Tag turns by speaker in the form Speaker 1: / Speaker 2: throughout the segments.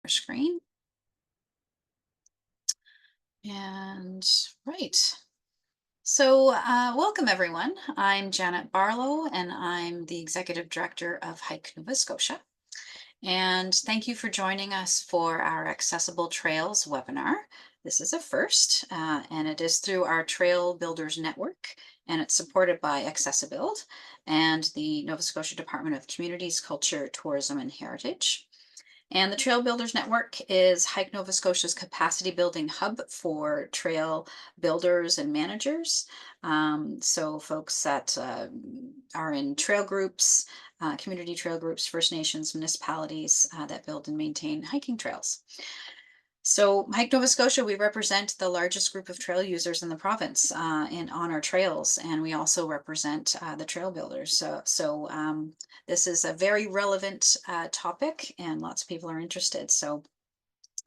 Speaker 1: your screen. And right. So welcome everyone. I'm Janet Barlow and I'm the Executive Director of Hike Nova Scotia. And thank you for joining us for our Accessible Trails webinar. This is a first, and it is through our Trail Builders Network, and it's supported by AccessiBUILD and the Nova Scotia Department of Communities, Culture, Tourism and Heritage. And the Trail Builders Network is Hike Nova Scotia's capacity building hub for trail builders and managers. So folks that are in trail groups, community trail groups, First Nations, municipalities that build and maintain hiking trails. So Hike Nova Scotia, we represent the largest group of trail users in the province on our trails, and we also represent the trail builders. So this is a very relevant topic, and lots of people are interested. So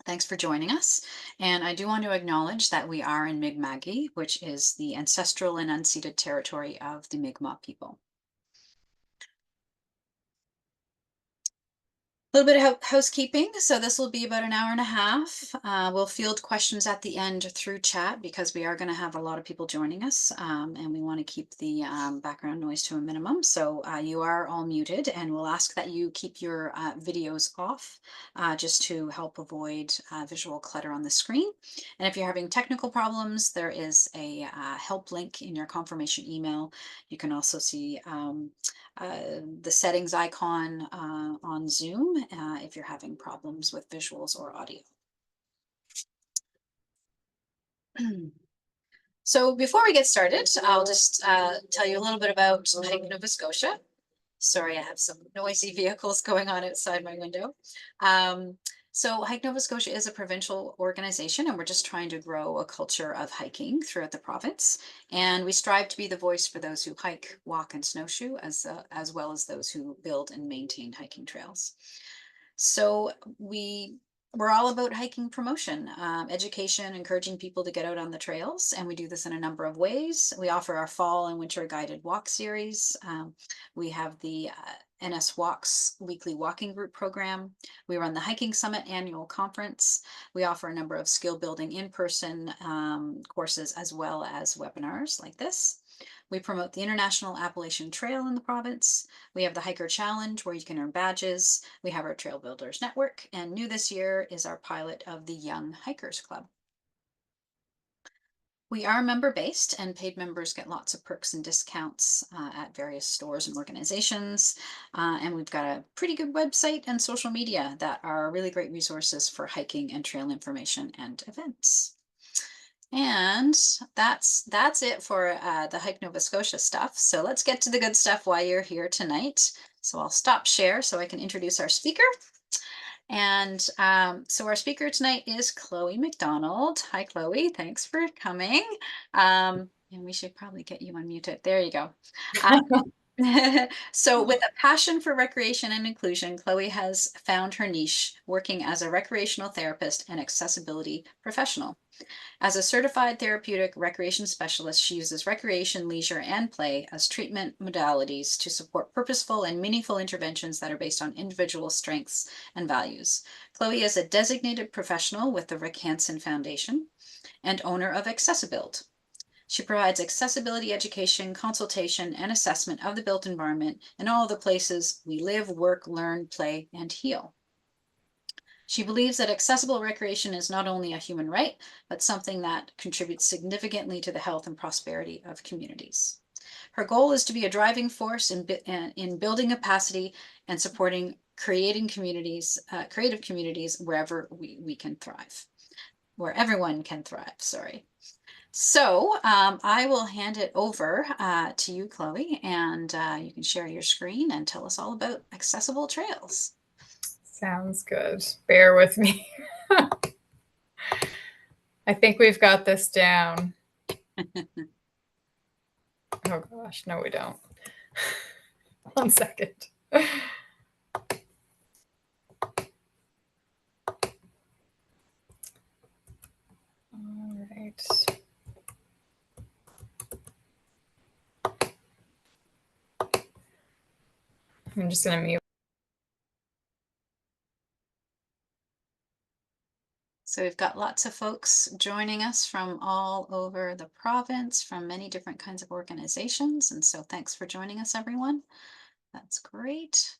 Speaker 1: thanks for joining us. And I do want to acknowledge that we are in Mi'kma'ki, which is the ancestral and unceded territory of the Mi'kmaq people. A little bit of housekeeping. So this will be about an hour and a half. We'll field questions at the end through chat because we are going to have a lot of people joining us, and we want to keep the background noise to a minimum. So you are all muted, and we'll ask that you keep your videos off just to help avoid visual clutter on the screen. And if you're having technical problems, there is a help link in your confirmation email. You can also see the settings icon on Zoom if you're having problems with visuals or audio. So before we get started, I'll just tell you a little bit about Hike Nova Scotia. Sorry, I have some noisy vehicles going on outside my window. So Hike Nova Scotia is a provincial organization, and we're just trying to grow a culture of hiking throughout the province. And we strive to be the voice for those who hike, walk, and snowshoe, as well as those who build and maintain hiking trails. So we're all about hiking promotion, education, encouraging people to get out on the trails, and we do this in a number of ways. We offer our fall and winter guided walk series. We have the NS Walks weekly walking group program. We run the Hiking Summit annual conference. We offer a number of skill building in-person courses as well as webinars like this. We promote the International Appalachian Trail in the province. We have the Hiker Challenge where you can earn badges. We have our Trail Builders Network, and new this year is our pilot of the Young Hikers Club. We are member-based, and paid members get lots of perks and discounts at various stores and organizations. And we've got a pretty good website and social media that are really great resources for hiking and trail information and events. And that's it for the Hike Nova Scotia stuff. So let's get to the good stuff while you're here tonight. So I'll stop share so I can introduce our speaker. And so our speaker tonight is Chloe MacDonald. Hi, Chloe. Thanks for coming. And we should probably get you unmuted. There you go. So with a passion for recreation and inclusion, Chloe has found her niche working as a recreational therapist and accessibility professional. As a certified therapeutic recreation specialist, she uses recreation, leisure, and play as treatment modalities to support purposeful and meaningful interventions that are based on individual strengths and values. Chloe is a designated professional with the Rick Hansen Foundation and owner of AccessiBUILD. She provides accessibility education, consultation, and assessment of the built environment in all the places we live, work, learn, play, and heal. She believes that accessible recreation is not only a human right, but something that contributes significantly to the health and prosperity of communities. Her goal is to be a driving force in building capacity and supporting creative communities wherever we can thrive, where everyone can thrive, sorry. So I will hand it over to you, Chloe, and you can share your screen and tell us all about accessible trails.
Speaker 2: Sounds good. Bear with me. I think we've got this down. Oh gosh, no, we don't. 1 second. All right. I'm just going to mute.
Speaker 1: So we've got lots of folks joining us from all over the province, from many different kinds of organizations. And so thanks for joining us, everyone. That's great.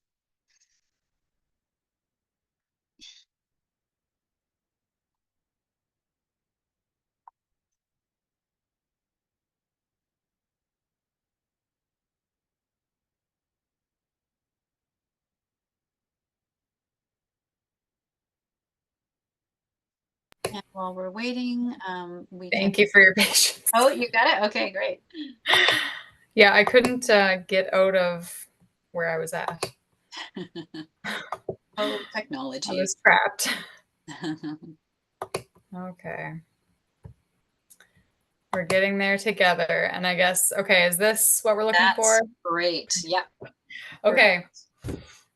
Speaker 1: And while we're waiting, we can.
Speaker 2: Thank you for your patience.
Speaker 1: Oh, you got it? Okay, great.
Speaker 2: Yeah, I couldn't get out of where I was at.
Speaker 1: Oh,
Speaker 2: I
Speaker 1: technology.
Speaker 2: was trapped. Okay. We're getting there together. And I guess, okay, is this what we're looking for?
Speaker 1: That's great. Yep.
Speaker 2: Okay.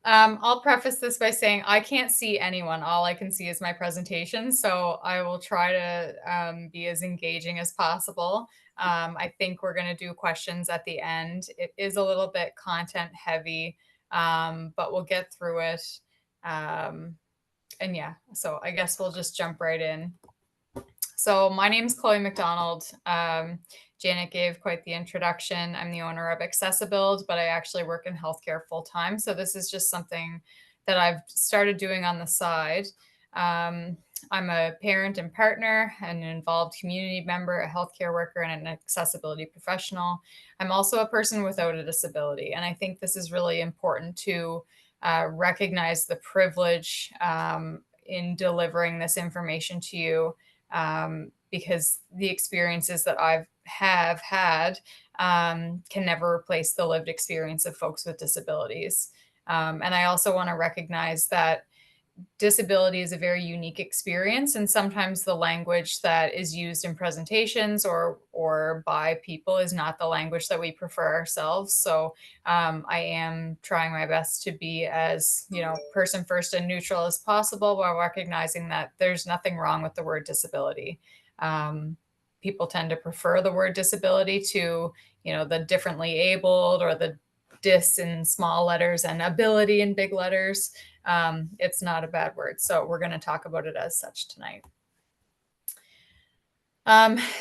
Speaker 2: I'll preface this by saying I can't see anyone. All I can see is my presentation. So I will try to be as engaging as possible. I think we're going to do questions at the end. It is a little bit content heavy, but we'll get through it. And yeah, so I guess we'll just jump right in. So my name is Chloe MacDonald. Janet gave quite the introduction. I'm the owner of AccessiBUILD, but I actually work in healthcare full time. So this is just something that I've started doing on the side. I'm a parent and partner, an involved community member, a healthcare worker, and an accessibility professional. I'm also a person without a disability. And I think this is really important to recognize the privilege in delivering this information to you. Because the experiences that I have had can never replace the lived experience of folks with disabilities. And I also want to recognize that disability is a very unique experience, and sometimes the language that is used in presentations or by people is not the language that we prefer ourselves. So I am trying my best to be as person first and neutral as possible, while recognizing that there's nothing wrong with the word disability. People tend to prefer the word disability to the differently abled, or the dis in small letters and ability in big letters. It's not a bad word. So we're going to talk about it as such tonight.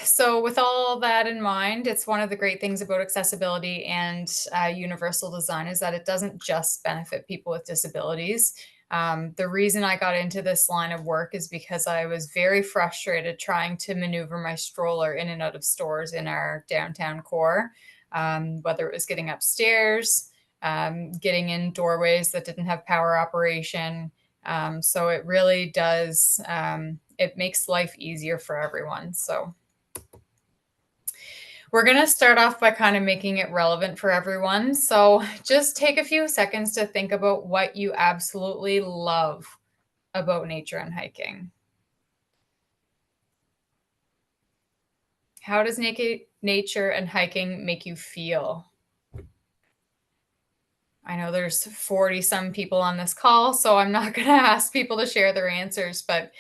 Speaker 2: So with all that in mind, it's one of the great things about accessibility and universal design is that it doesn't just benefit people with disabilities. The reason I got into this line of work is because I was very frustrated trying to maneuver my stroller in and out of stores in our downtown core, whether it was getting upstairs, getting in doorways that didn't have power operation. So it really does, it makes life easier for everyone. So we're going to start off by kind of making it relevant for everyone. So just take a few seconds to think about what you absolutely love about nature and hiking. How does nature and hiking make you feel? I know there's 40 some people on this call, so I'm not going to ask people to share their answers, but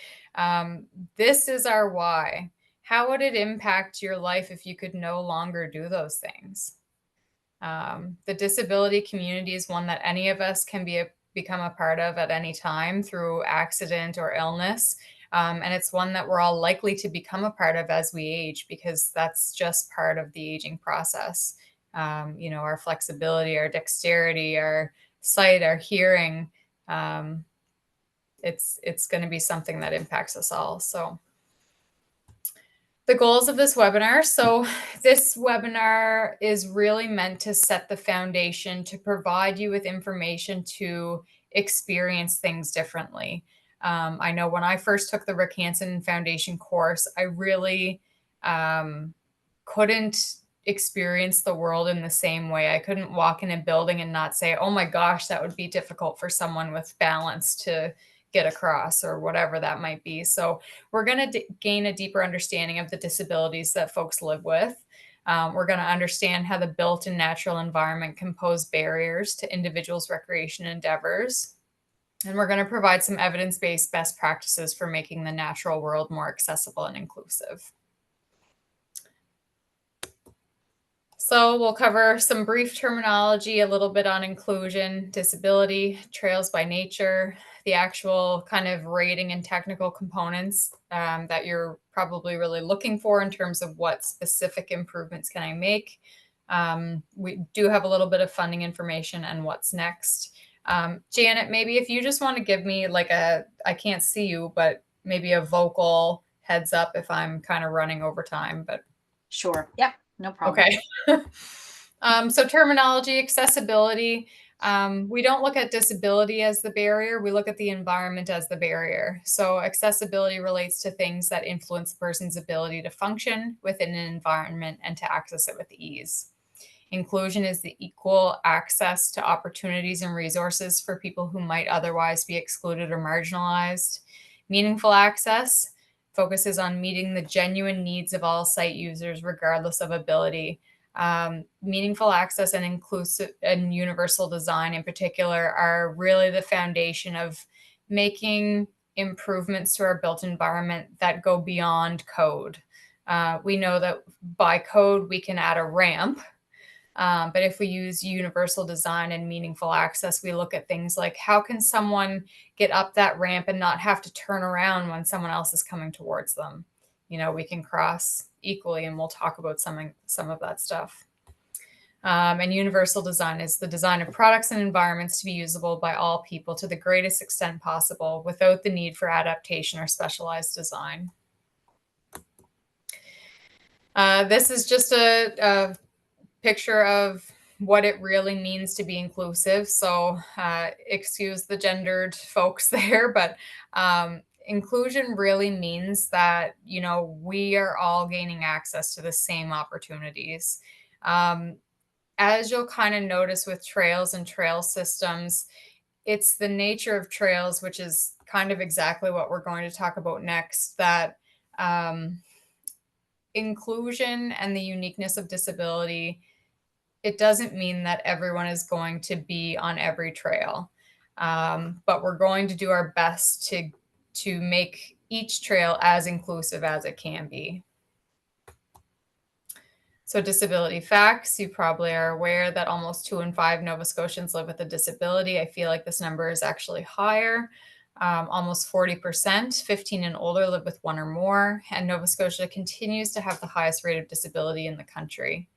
Speaker 2: this is our why. How would it impact your life if you could no longer do those things? The disability community is one that any of us can become a part of at any time through accident or illness. And it's one that we're all likely to become a part of as we age, because that's just part of the aging process. Our flexibility, our dexterity, our sight, our hearing, it's going to be something that impacts us all. So the goals of this webinar. So this webinar is really meant to set the foundation to provide you with information to experience things differently. I know when I first took the Rick Hansen Foundation course, I really couldn't experience the world in the same way. I couldn't walk in a building and not say, oh my gosh, that would be difficult for someone with balance to get across, or whatever that might be. So we're going to gain a deeper understanding of the disabilities that folks live with. We're going to understand how the built and natural environment can pose barriers to individuals' recreation endeavors. And we're going to provide some evidence-based best practices for making the natural world more accessible and inclusive. So we'll cover some brief terminology, a little bit on inclusion, disability, trails by nature, the actual kind of rating and technical components that you're probably really looking for in terms of what specific improvements can I make. We do have a little bit of funding information and what's next. Janet, maybe if you just want to give me like I can't see you, but maybe a vocal heads up if I'm kind of running over time, but.
Speaker 1: Sure. Yep. No problem.
Speaker 2: Okay. So terminology, accessibility. We don't look at disability as the barrier. We look at the environment as the barrier. So accessibility relates to things that influence a person's ability to function within an environment and to access it with ease. Inclusion is the equal access to opportunities and resources for people who might otherwise be excluded or marginalized. Meaningful access focuses on meeting the genuine needs of all site users, regardless of ability. Meaningful access and inclusive and universal design in particular are really the foundation of making improvements to our built environment that go beyond code. We know that by code, we can add a ramp. But if we use universal design and meaningful access, we look at things like how can someone get up that ramp and not have to turn around when someone else is coming towards them? We can cross equally, and we'll talk about some of that stuff. And universal design is the design of products and environments to be usable by all people to the greatest extent possible without the need for adaptation or specialized design. This is just a picture of what it really means to be inclusive. So excuse the gendered folks there, but inclusion really means that, we are all gaining access to the same opportunities. As you'll kind of notice with trails and trail systems, it's the nature of trails, which is kind of exactly what we're going to talk about next, that inclusion and the uniqueness of disability, it doesn't mean that everyone is going to be on every trail, but we're going to do our best to make each trail as inclusive as it can be. So disability facts, you probably are aware that almost 2 in 5 Nova Scotians live with a disability. I feel like this number is actually higher. Almost 40%, 15 and older, live with one or more, and Nova Scotia continues to have the highest rate of disability in the country.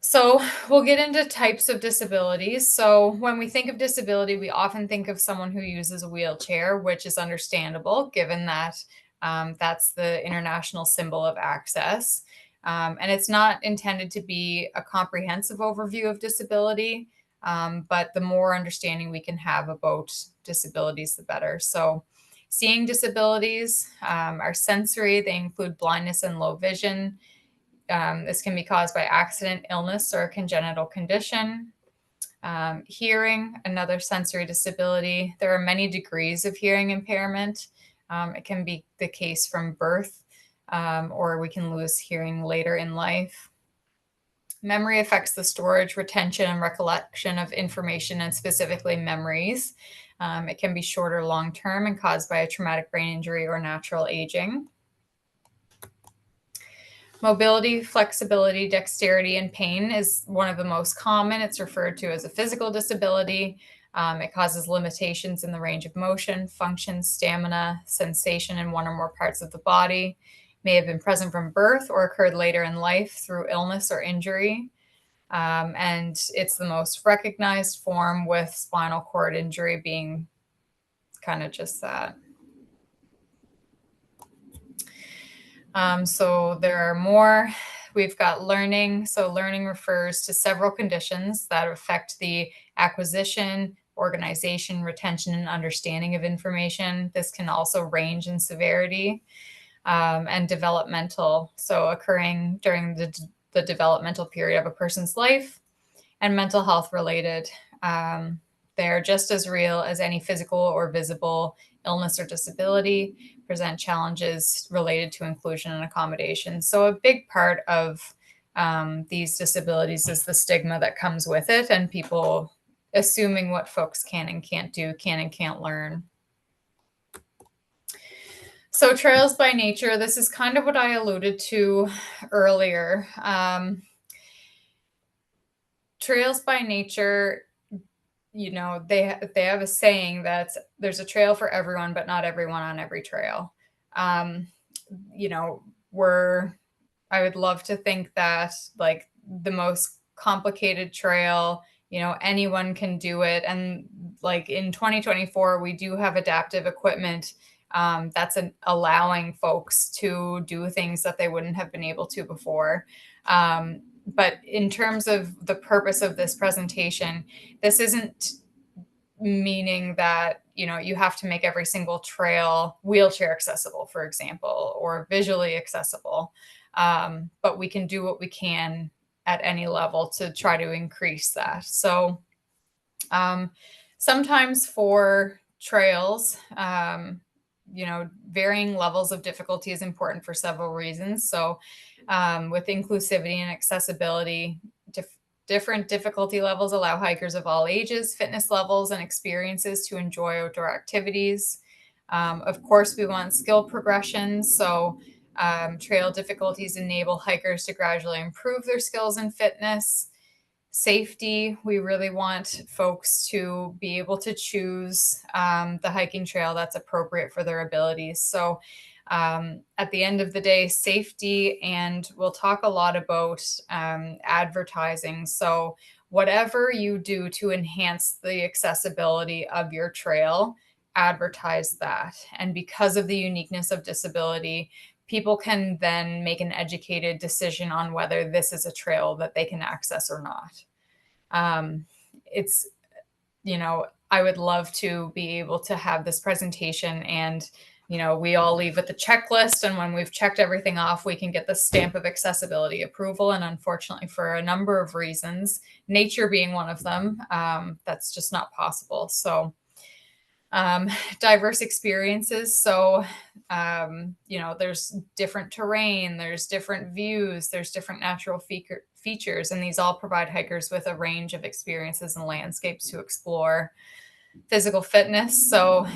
Speaker 2: So we'll get into types of disabilities. So when we think of disability, we often think of someone who uses a wheelchair, which is understandable given that that's the international symbol of access. And it's not intended to be a comprehensive overview of disability, but the more understanding we can have about disabilities, the better. So seeing disabilities are sensory. They include blindness and low vision. This can be caused by accident, illness, or a congenital condition. Hearing, another sensory disability. There are many degrees of hearing impairment. It can be the case from birth, or we can lose hearing later in life. Memory affects the storage, retention, and recollection of information, and specifically memories. It can be short or long-term and caused by a traumatic brain injury or natural aging. Mobility, flexibility, dexterity, and pain is one of the most common. It's referred to as a physical disability. It causes limitations in the range of motion, function, stamina, sensation in one or more parts of the body. May have been present from birth or occurred later in life through illness or injury. And it's the most recognized form, with spinal cord injury being kind of just that. So there are more. We've got learning. So learning refers to several conditions that affect the acquisition, organization, retention, and understanding of information. This can also range in severity. And developmental, so occurring during the developmental period of a person's life. And mental health related. They're just as real as any physical or visible illness or disability, present challenges related to inclusion and accommodation. So a big part of these disabilities is the stigma that comes with it, and people assuming what folks can and can't do, can and can't learn. So trails by nature, this is kind of what I alluded to earlier. Trails by nature, they have a saying that there's a trail for everyone, but not everyone on every trail. Um, you know, we're I would love to think that like the most complicated trail, anyone can do it. And like in 2024, we do have adaptive equipment that's allowing folks to do things that they wouldn't have been able to before. But in terms of the purpose of this presentation, this isn't meaning that you have to make every single trail wheelchair accessible, for example, or visually accessible. But we can do what we can at any level to try to increase that. So sometimes for trails, varying levels of difficulty is important for several reasons. So with inclusivity and accessibility, different difficulty levels allow hikers of all ages, fitness levels, and experiences to enjoy outdoor activities. Of course, we want skill progression. So trail difficulties enable hikers to gradually improve their skills and fitness. Safety, we really want folks to be able to choose the hiking trail that's appropriate for their abilities. So at the end of the day, safety, and we'll talk a lot about advertising. So whatever you do to enhance the accessibility of your trail, advertise that. And because of the uniqueness of disability, people can then make an educated decision on whether this is a trail that they can access or not. It's, I would love to be able to have this presentation and, we all leave with the checklist. And when we've checked everything off, we can get the stamp of accessibility approval. And unfortunately, for a number of reasons, nature being one of them, that's just not possible. So diverse experiences. So, there's different terrain, there's different views, there's different natural features, and these all provide hikers with a range of experiences and landscapes to explore. Physical fitness. So,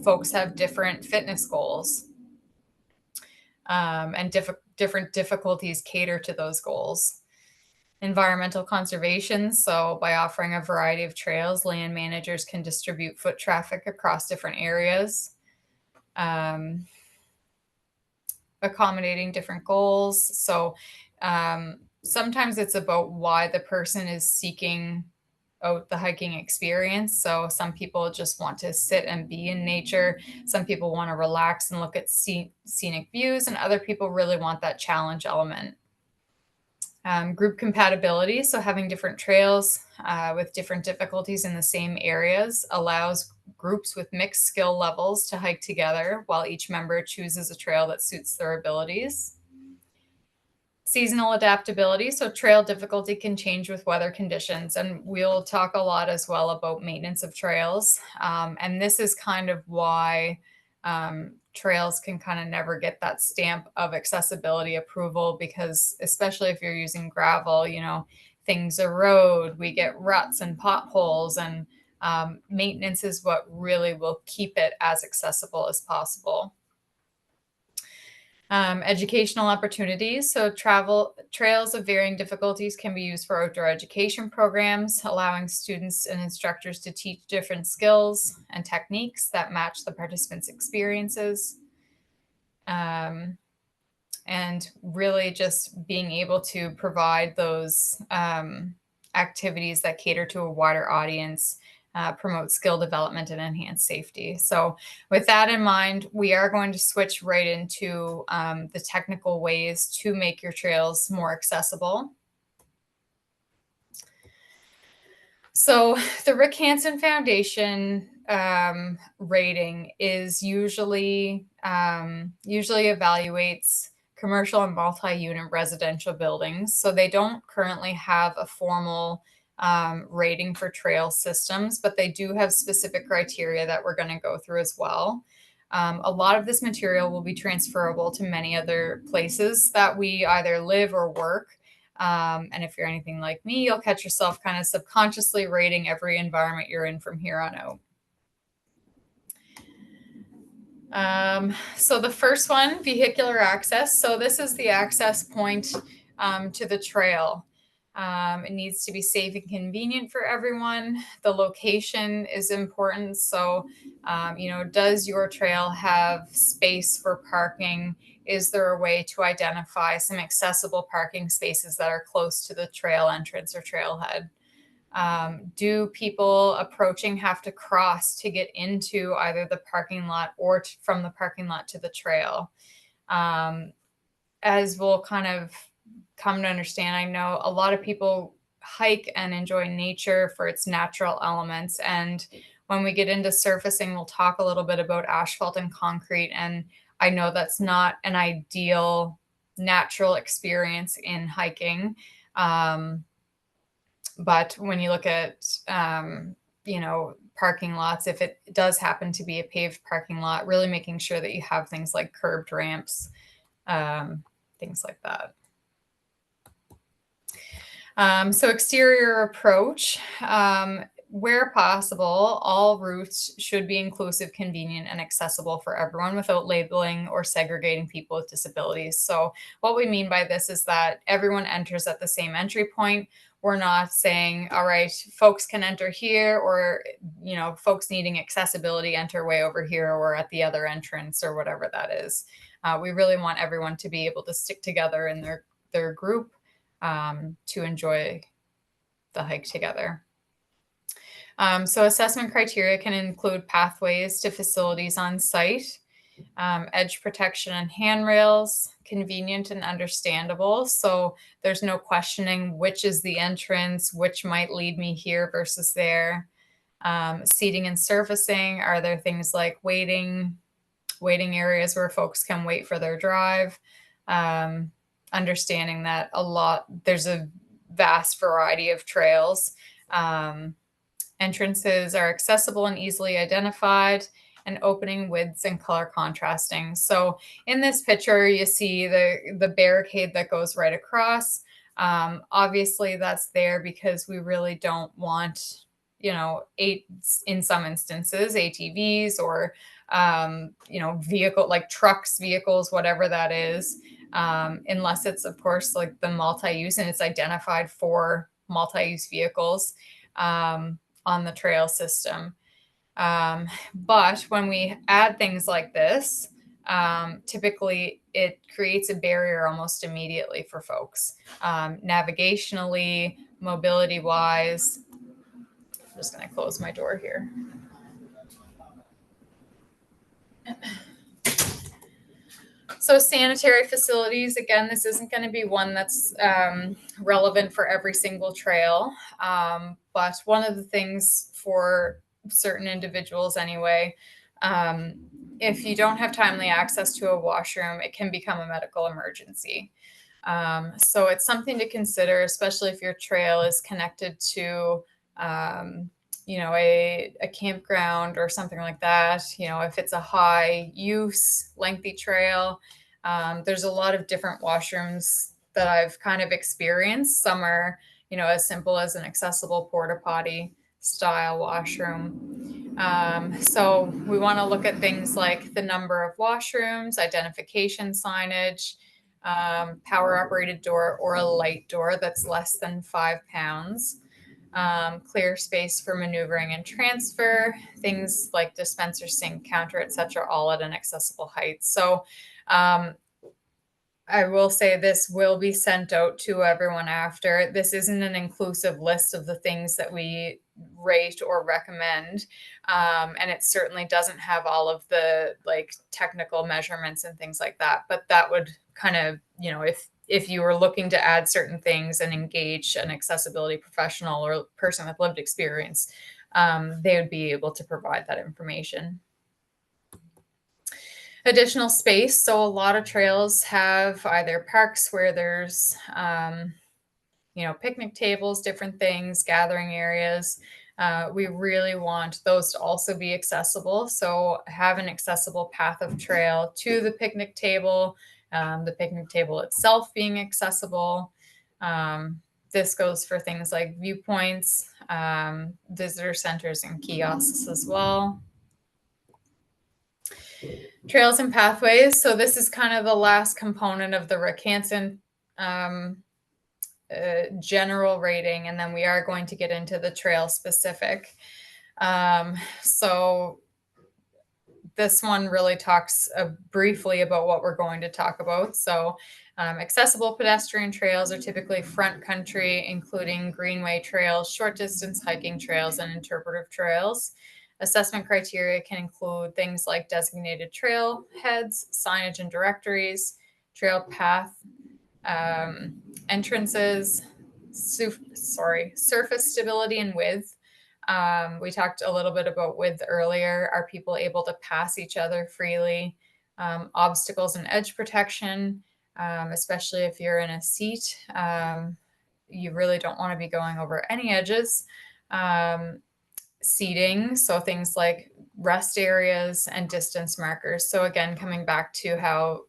Speaker 2: folks have different fitness goals, and different difficulties cater to those goals. Environmental conservation. So by offering a variety of trails, land managers can distribute foot traffic across different areas, accommodating different goals. So sometimes it's about why the person is seeking out the hiking experience. So some people just want to sit and be in nature. Some people want to relax and look at scenic views, and other people really want that challenge element. Group compatibility, so having different trails with different difficulties in the same areas allows groups with mixed skill levels to hike together while each member chooses a trail that suits their abilities. Seasonal adaptability, so trail difficulty can change with weather conditions, and we'll talk a lot as well about maintenance of trails. And this is kind of why trails can kind of never get that stamp of accessibility approval, because especially if you're using gravel, things erode, we get ruts and potholes, and maintenance is what really will keep it as accessible as possible. Educational opportunities. So trails of varying difficulties can be used for outdoor education programs, allowing students and instructors to teach different skills and techniques that match the participants' experiences. And really just being able to provide those activities that cater to a wider audience, promote skill development, and enhance safety. So with that in mind, we are going to switch right into the technical ways to make your trails more accessible. So the Rick Hansen Foundation rating is usually evaluates commercial and multi-unit residential buildings. So they don't currently have a formal rating for trail systems, but they do have specific criteria that we're going to go through as well. A lot of this material will be transferable to many other places that we either live or work. And if you're anything like me, you'll catch yourself kind of subconsciously rating every environment you're in from here on out. So the first one, vehicular access. So this is the access point to the trail. It needs to be safe and convenient for everyone. The location is important. So, does your trail have space for parking? Is there a way to identify some accessible parking spaces that are close to the trail entrance or trailhead? Do people approaching have to cross to get into either the parking lot or from the parking lot to the trail? Um, as we'll kind of come to understand, I know a lot of people hike and enjoy nature for its natural elements. And when we get into surfacing, we'll talk a little bit about asphalt and concrete. And I know that's not an ideal natural experience in hiking. But when you look at, parking lots, if it does happen to be a paved parking lot, really making sure that you have things like curbed ramps, things like that. So exterior approach, where possible, all routes should be inclusive, convenient, and accessible for everyone without labeling or segregating people with disabilities. So what we mean by this is that everyone enters at the same entry point. We're not saying, all right, folks can enter here, or, folks needing accessibility enter way over here or at the other entrance or whatever that is. We really want everyone to be able to stick together in their group to enjoy the hike together. So assessment criteria can include pathways to facilities on site, edge protection and handrails, convenient and understandable. So there's no questioning which is the entrance, which might lead me here versus there. Seating and surfacing, are there things like waiting areas where folks can wait for their drive? Understanding that there's a vast variety of trails. Entrances are accessible and easily identified, and opening widths and color contrasting. So in this picture, you see the barricade that goes right across. Obviously, that's there because we really don't want, in some instances, ATVs or, vehicle like trucks, vehicles, whatever that is, unless it's, of course, like the multi-use and it's identified for multi-use vehicles on the trail system. But when we add things like this, typically it creates a barrier almost immediately for folks. Navigationally, mobility wise. I'm just going to close my door here. So sanitary facilities, again, this isn't going to be one that's relevant for every single trail. But one of the things for certain individuals anyway, if you don't have timely access to a washroom, it can become a medical emergency. So it's something to consider, especially if your trail is connected to a campground or something like that. If it's a high use, lengthy trail, there's a lot of different washrooms that I've kind of experienced. Some are, as simple as an accessible porta potty style washroom. So we want to look at things like the number of washrooms, identification signage, power operated door or a light door that's less than 5 pounds. Clear space for maneuvering and transfer, things like dispenser, sink, counter, etc., all at an accessible height. So I will say this will be sent out to everyone after. This isn't an inclusive list of the things that we rate or recommend. And it certainly doesn't have all of the technical measurements and things like that. But that would kind of, if you were looking to add certain things and engage an accessibility professional or person with lived experience, they would be able to provide that information. Additional space. So a lot of trails have either parks where there's, picnic tables, different things, gathering areas. We really want those to also be accessible. So have an accessible path of trail to the picnic table itself being accessible. This goes for things like viewpoints, visitor centers, and kiosks as well. Trails and pathways. So this is kind of the last component of the Rick Hansen general rating, and then we are going to get into the trail specific. So this one really talks briefly about what we're going to talk about. So accessible pedestrian trails are typically front country, including greenway trails, short distance hiking trails, and interpretive trails. Assessment criteria can include things like designated trail heads, signage and directories, trail path entrances, surface stability and width. We talked a little bit about width earlier. Are people able to pass each other freely? Obstacles and edge protection, especially if you're in a seat. You really don't want to be going over any edges. Seating, so things like rest areas and distance markers. So again, coming back to how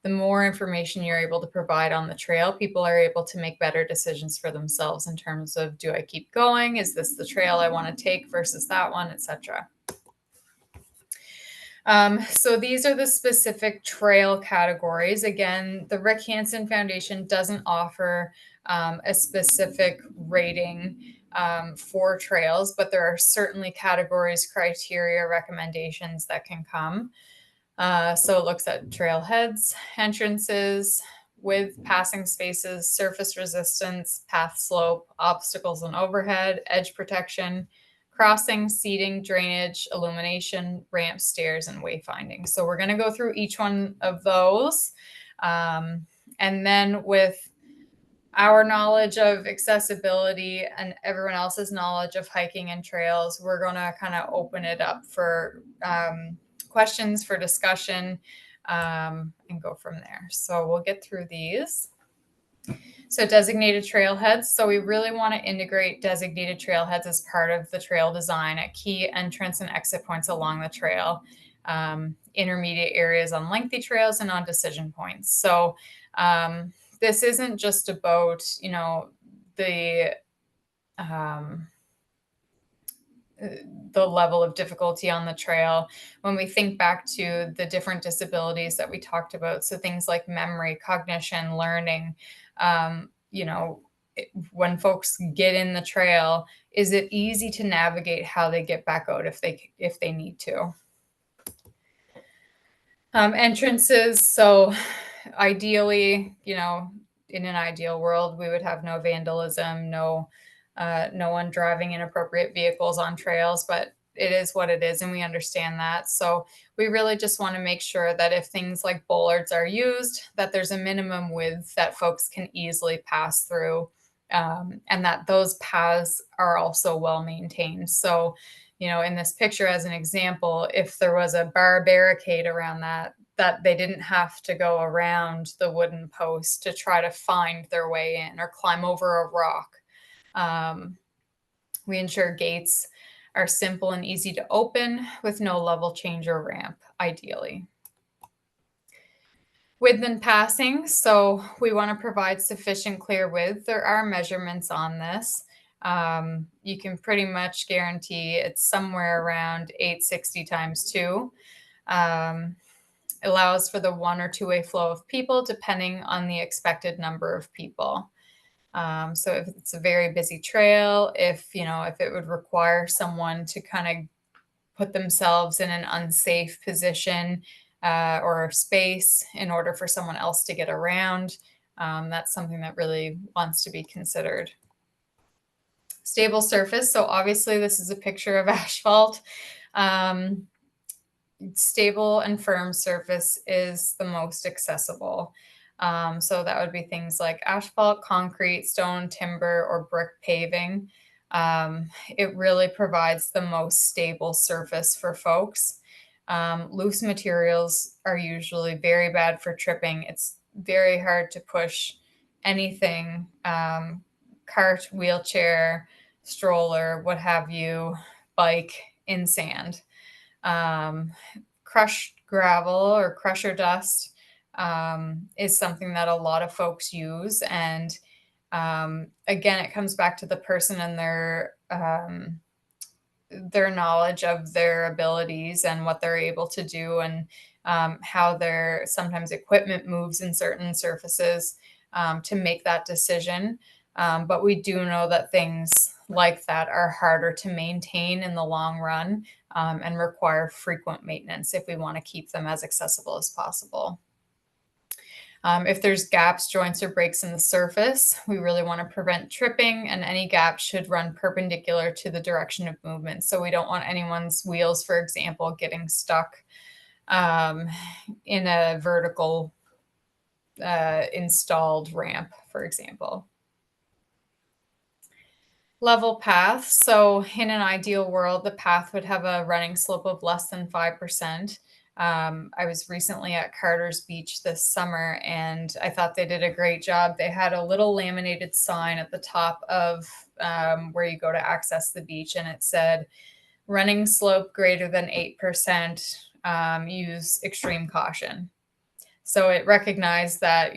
Speaker 2: the more information you're able to provide on the trail, people are able to make better decisions for themselves in terms of, do I keep going? Is this the trail I want to take versus that one, etc. So these are the specific trail categories. Again, the Rick Hansen Foundation doesn't offer a specific rating for trails, but there are certainly categories, criteria, recommendations that can come. So it looks at trailheads, entrances, width, passing spaces, surface resistance, path slope, obstacles and overhead, edge protection, crossing, seating, drainage, illumination, ramp, stairs, and wayfinding. So we're going to go through each one of those. And then with our knowledge of accessibility and everyone else's knowledge of hiking and trails, we're going to kind of open it up for questions, for discussion, and go from there. So we'll get through these. So designated trailheads. So we really want to integrate designated trailheads as part of the trail design at key entrance and exit points along the trail, intermediate areas on lengthy trails, and on decision points. So this isn't just about, the level of difficulty on the trail. When we think back to the different disabilities that we talked about, so things like memory, cognition, learning, when folks get in the trail, is it easy to navigate how they get back out if they need to? Entrances. So ideally, in an ideal world, we would have no vandalism, no one driving inappropriate vehicles on trails, but it is what it is, and we understand that. So we really just want to make sure that if things like bollards are used, that there's a minimum width that folks can easily pass through, and that those paths are also well maintained. So, in this picture, as an example, if there was a bar barricade around that they didn't have to go around the wooden post to try to find their way in or climb over a rock. We ensure gates are simple and easy to open with no level change or ramp, ideally. Width and passing. So we want to provide sufficient clear width. There are measurements on this. You can pretty much guarantee it's somewhere around 860 times 2. Allows for the one or two-way flow of people depending on the expected number of people. So if it's a very busy trail, if it would require someone to kind of put themselves in an unsafe position or space in order for someone else to get around, that's something that really wants to be considered. Stable surface. So obviously this is a picture of asphalt. Stable and firm surface is the most accessible. So that would be things like asphalt, concrete, stone, timber, or brick paving. It really provides the most stable surface for folks. Loose materials are usually very bad for tripping. It's very hard to push anything, cart, wheelchair, stroller, what have you, bike in sand. Crushed gravel or crusher dust is something that a lot of folks use. And again, it comes back to the person and their their knowledge of their abilities and what they're able to do, and how their sometimes equipment moves in certain surfaces to make that decision. But we do know that things like that are harder to maintain in the long run, and require frequent maintenance if we want to keep them as accessible as possible. If there's gaps, joints, or breaks in the surface, we really want to prevent tripping, and any gaps should run perpendicular to the direction of movement. So we don't want anyone's wheels, for example, getting stuck in a vertical installed ramp, for example. Level path. So in an ideal world, the path would have a running slope of less than 5%. I was recently at Carter's Beach this summer, and I thought they did a great job. They had a little laminated sign at the top of where you go to access the beach, and it said, running slope greater than 8%, use extreme caution. So it recognized that,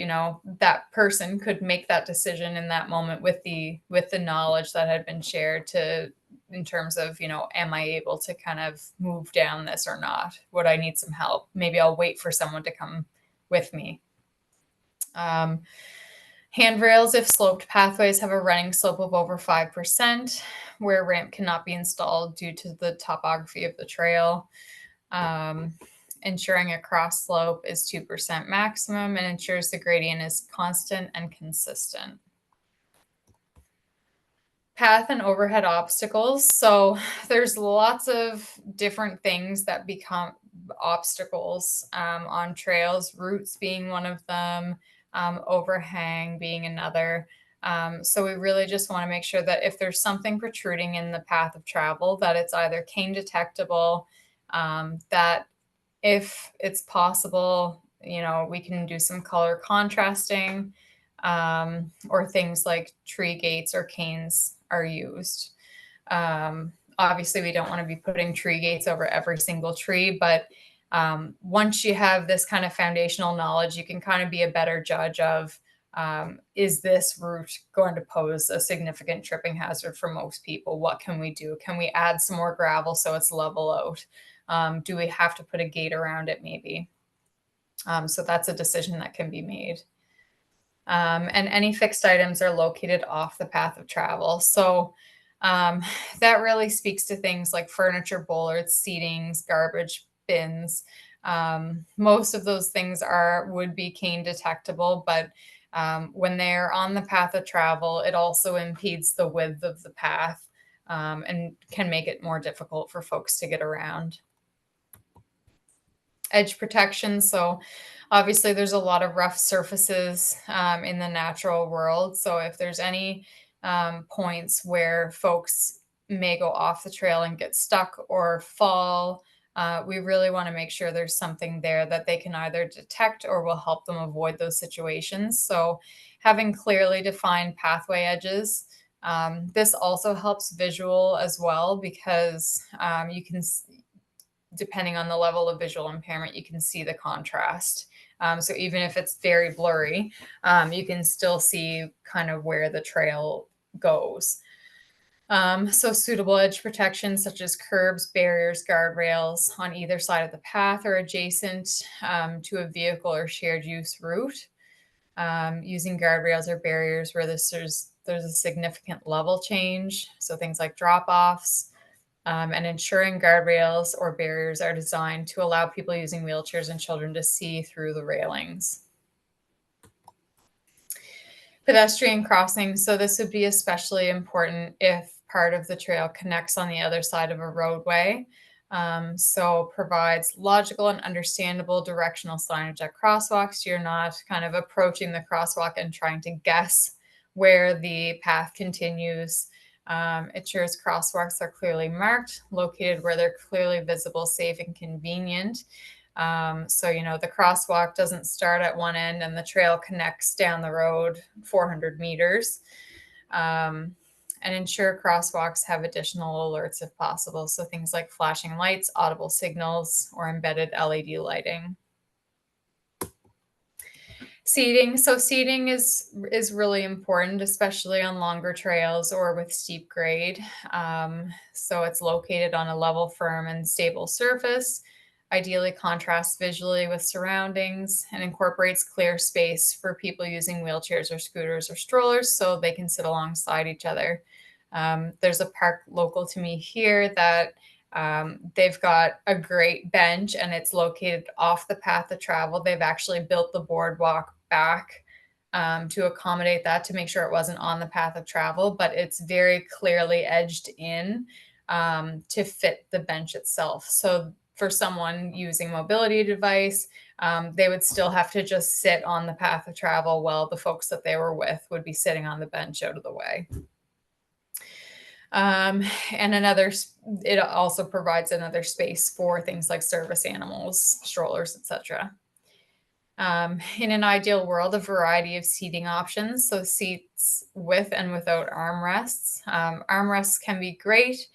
Speaker 2: that person could make that decision in that moment with the knowledge that had been shared, to in terms of, am I able to kind of move down this or not? Would I need some help? Maybe I'll wait for someone to come with me. Handrails, if sloped pathways have a running slope of over 5%, where ramp cannot be installed due to the topography of the trail. Ensuring a cross slope is 2% maximum, and ensures the gradient is constant and consistent. Path and overhead obstacles. So there's lots of different things that become obstacles on trails, roots being one of them, overhang being another. So we really just want to make sure that if there's something protruding in the path of travel, that it's either cane detectable, that if it's possible, we can do some color contrasting, or things like tree gates or canes are used. Obviously, we don't want to be putting tree gates over every single tree, but once you have this kind of foundational knowledge, you can kind of be a better judge of, is this route going to pose a significant tripping hazard for most people? What can we do? Can we add some more gravel so it's level out? Do we have to put a gate around it really? So that's a decision that can be made. And any fixed items are located off the path of travel. So that really speaks to things like furniture, bollards, seatings, garbage bins. Most of those things would be cane detectable, but when they're on the path of travel, it also impedes the width of the path, and can make it more difficult for folks to get around. Edge protection. So obviously there's a lot of rough surfaces in the natural world. So if there's any points where folks may go off the trail and get stuck or fall, we really want to make sure there's something there that they can either detect or will help them avoid those situations. So having clearly defined pathway edges. This also helps visual as well, because you can, depending on the level of visual impairment, you can see the contrast. So even if it's very blurry, you can still see kind of where the trail goes. So suitable edge protection, such as curbs, barriers, guardrails on either side of the path or adjacent to a vehicle or shared use route. Using guardrails or barriers where there's a significant level change. So things like drop-offs. And ensuring guardrails or barriers are designed to allow people using wheelchairs and children to see through the railings. Pedestrian crossing. So this would be especially important if part of the trail connects on the other side of a roadway. So provides logical and understandable directional signage at crosswalks. So you're not kind of approaching the crosswalk and trying to guess where the path continues. Ensures crosswalks are clearly marked, located where they're clearly visible, safe, and convenient. So, the crosswalk doesn't start at one end and the trail connects down the road 400 meters. And ensure crosswalks have additional alerts if possible. So things like flashing lights, audible signals, or embedded LED lighting. Seating. So seating is really important, especially on longer trails or with steep grade. So it's located on a level, firm, and stable surface. Ideally contrasts visually with surroundings and incorporates clear space for people using wheelchairs or scooters or strollers so they can sit alongside each other. There's a park local to me here that they've got a great bench and it's located off the path of travel. They've actually built the boardwalk back to accommodate that, to make sure it wasn't on the path of travel, but it's very clearly edged in to fit the bench itself. So for someone using a mobility device, they would still have to just sit on the path of travel while the folks that they were with would be sitting on the bench out of the way. And it also provides another space for things like service animals, strollers, etc. In an ideal world, a variety of seating options, so seats with and without armrests. Armrests can be great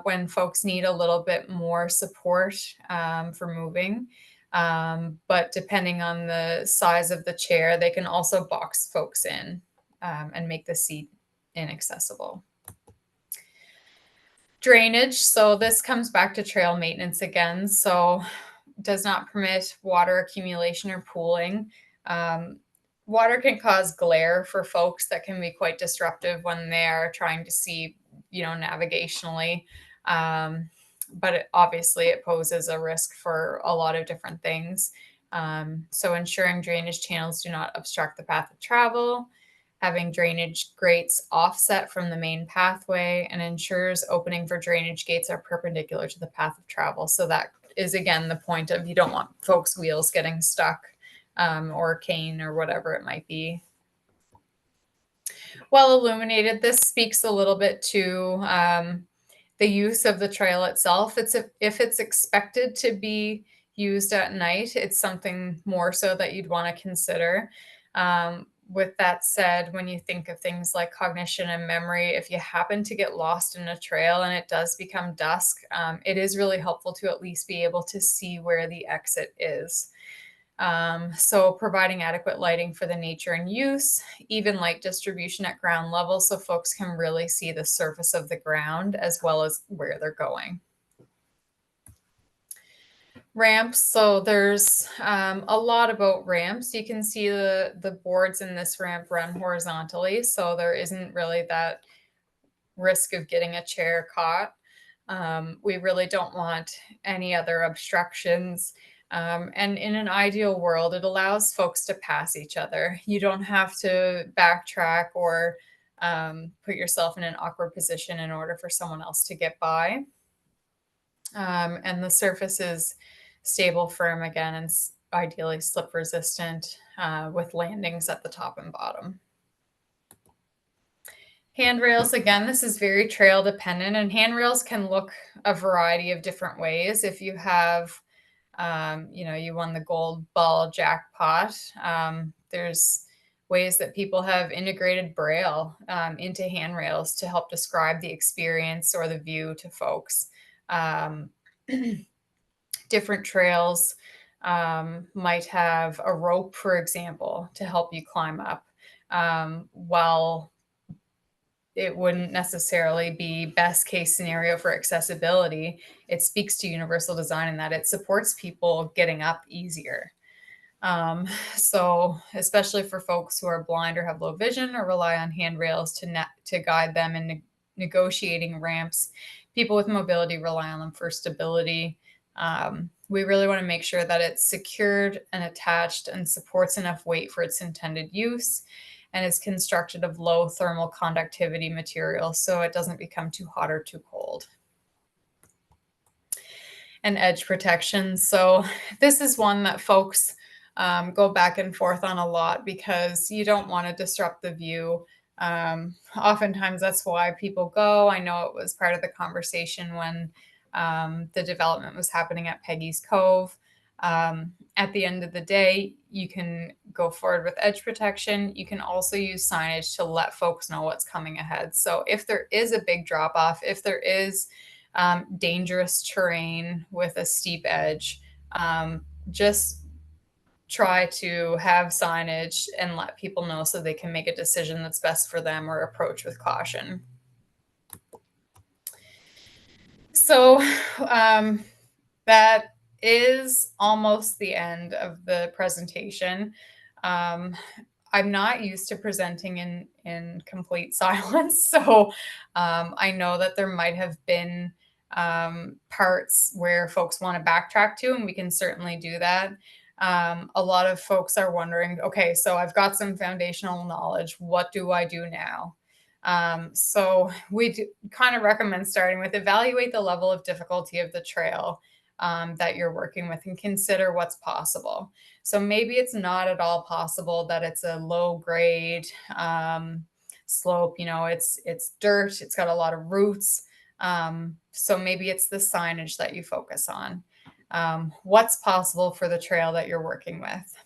Speaker 2: when folks need a little bit more support for moving. But depending on the size of the chair, they can also box folks in and make the seat inaccessible. Drainage. So this comes back to trail maintenance again. So does not permit water accumulation or pooling. Water can cause glare for folks that can be quite disruptive when they're trying to see, navigationally. But obviously it poses a risk for a lot of different things. So ensuring drainage channels do not obstruct the path of travel, having drainage grates offset from the main pathway, and ensures opening for drainage gates are perpendicular to the path of travel. So that is, again, the point of you don't want folks' wheels getting stuck or a cane or whatever it might be. Well illuminated, this speaks a little bit to the use of the trail itself. If it's expected to be used at night, it's something more so that you'd want to consider. With that said, when you think of things like cognition and memory, if you happen to get lost in a trail and it does become dusk, it is really helpful to at least be able to see where the exit is. So providing adequate lighting for the nature and use, even light distribution at ground level so folks can really see the surface of the ground as well as where they're going. Ramps. So there's a lot about ramps. You can see the boards in this ramp run horizontally, so there isn't really that risk of getting a chair caught. We really don't want any other obstructions. And in an ideal world, it allows folks to pass each other. You don't have to backtrack or put yourself in an awkward position in order for someone else to get by. And the surface is stable, firm again, and ideally slip resistant with landings at the top and bottom. Handrails, again, this is very trail dependent, and handrails can look a variety of different ways. If you have, you won the gold ball jackpot, there's ways that people have integrated Braille into handrails to help describe the experience or the view to folks. Different trails might have a rope, for example, to help you climb up. While it wouldn't necessarily be best case scenario for accessibility, it speaks to universal design in that it supports people getting up easier. So especially for folks who are blind or have low vision or rely on handrails to guide them in negotiating ramps, people with mobility rely on them for stability. We really want to make sure that it's secured and attached and supports enough weight for its intended use, and is constructed of low thermal conductivity material so it doesn't become too hot or too cold. And edge protection. So this is one that folks go back and forth on a lot because you don't want to disrupt the view. Oftentimes that's why people go. I know it was part of the conversation when the development was happening at Peggy's Cove. At the end of the day, you can go forward with edge protection. You can also use signage to let folks know what's coming ahead. So if there is a big drop off, if there is dangerous terrain with a steep edge, just try to have signage and let people know so they can make a decision that's best for them or approach with caution. So that is almost the end of the presentation. I'm not used to presenting in complete silence, so I know that there might have been parts where folks want to backtrack to, and we can certainly do that. A lot of folks are wondering, okay, so I've got some foundational knowledge. What do I do now? So we kind of recommend starting with evaluate the level of difficulty of the trail that you're working with and consider what's possible. So maybe it's not at all possible that it's a low grade slope. You know, it's dirt. It's got a lot of roots. So maybe it's the signage that you focus on. What's possible for the trail that you're working with,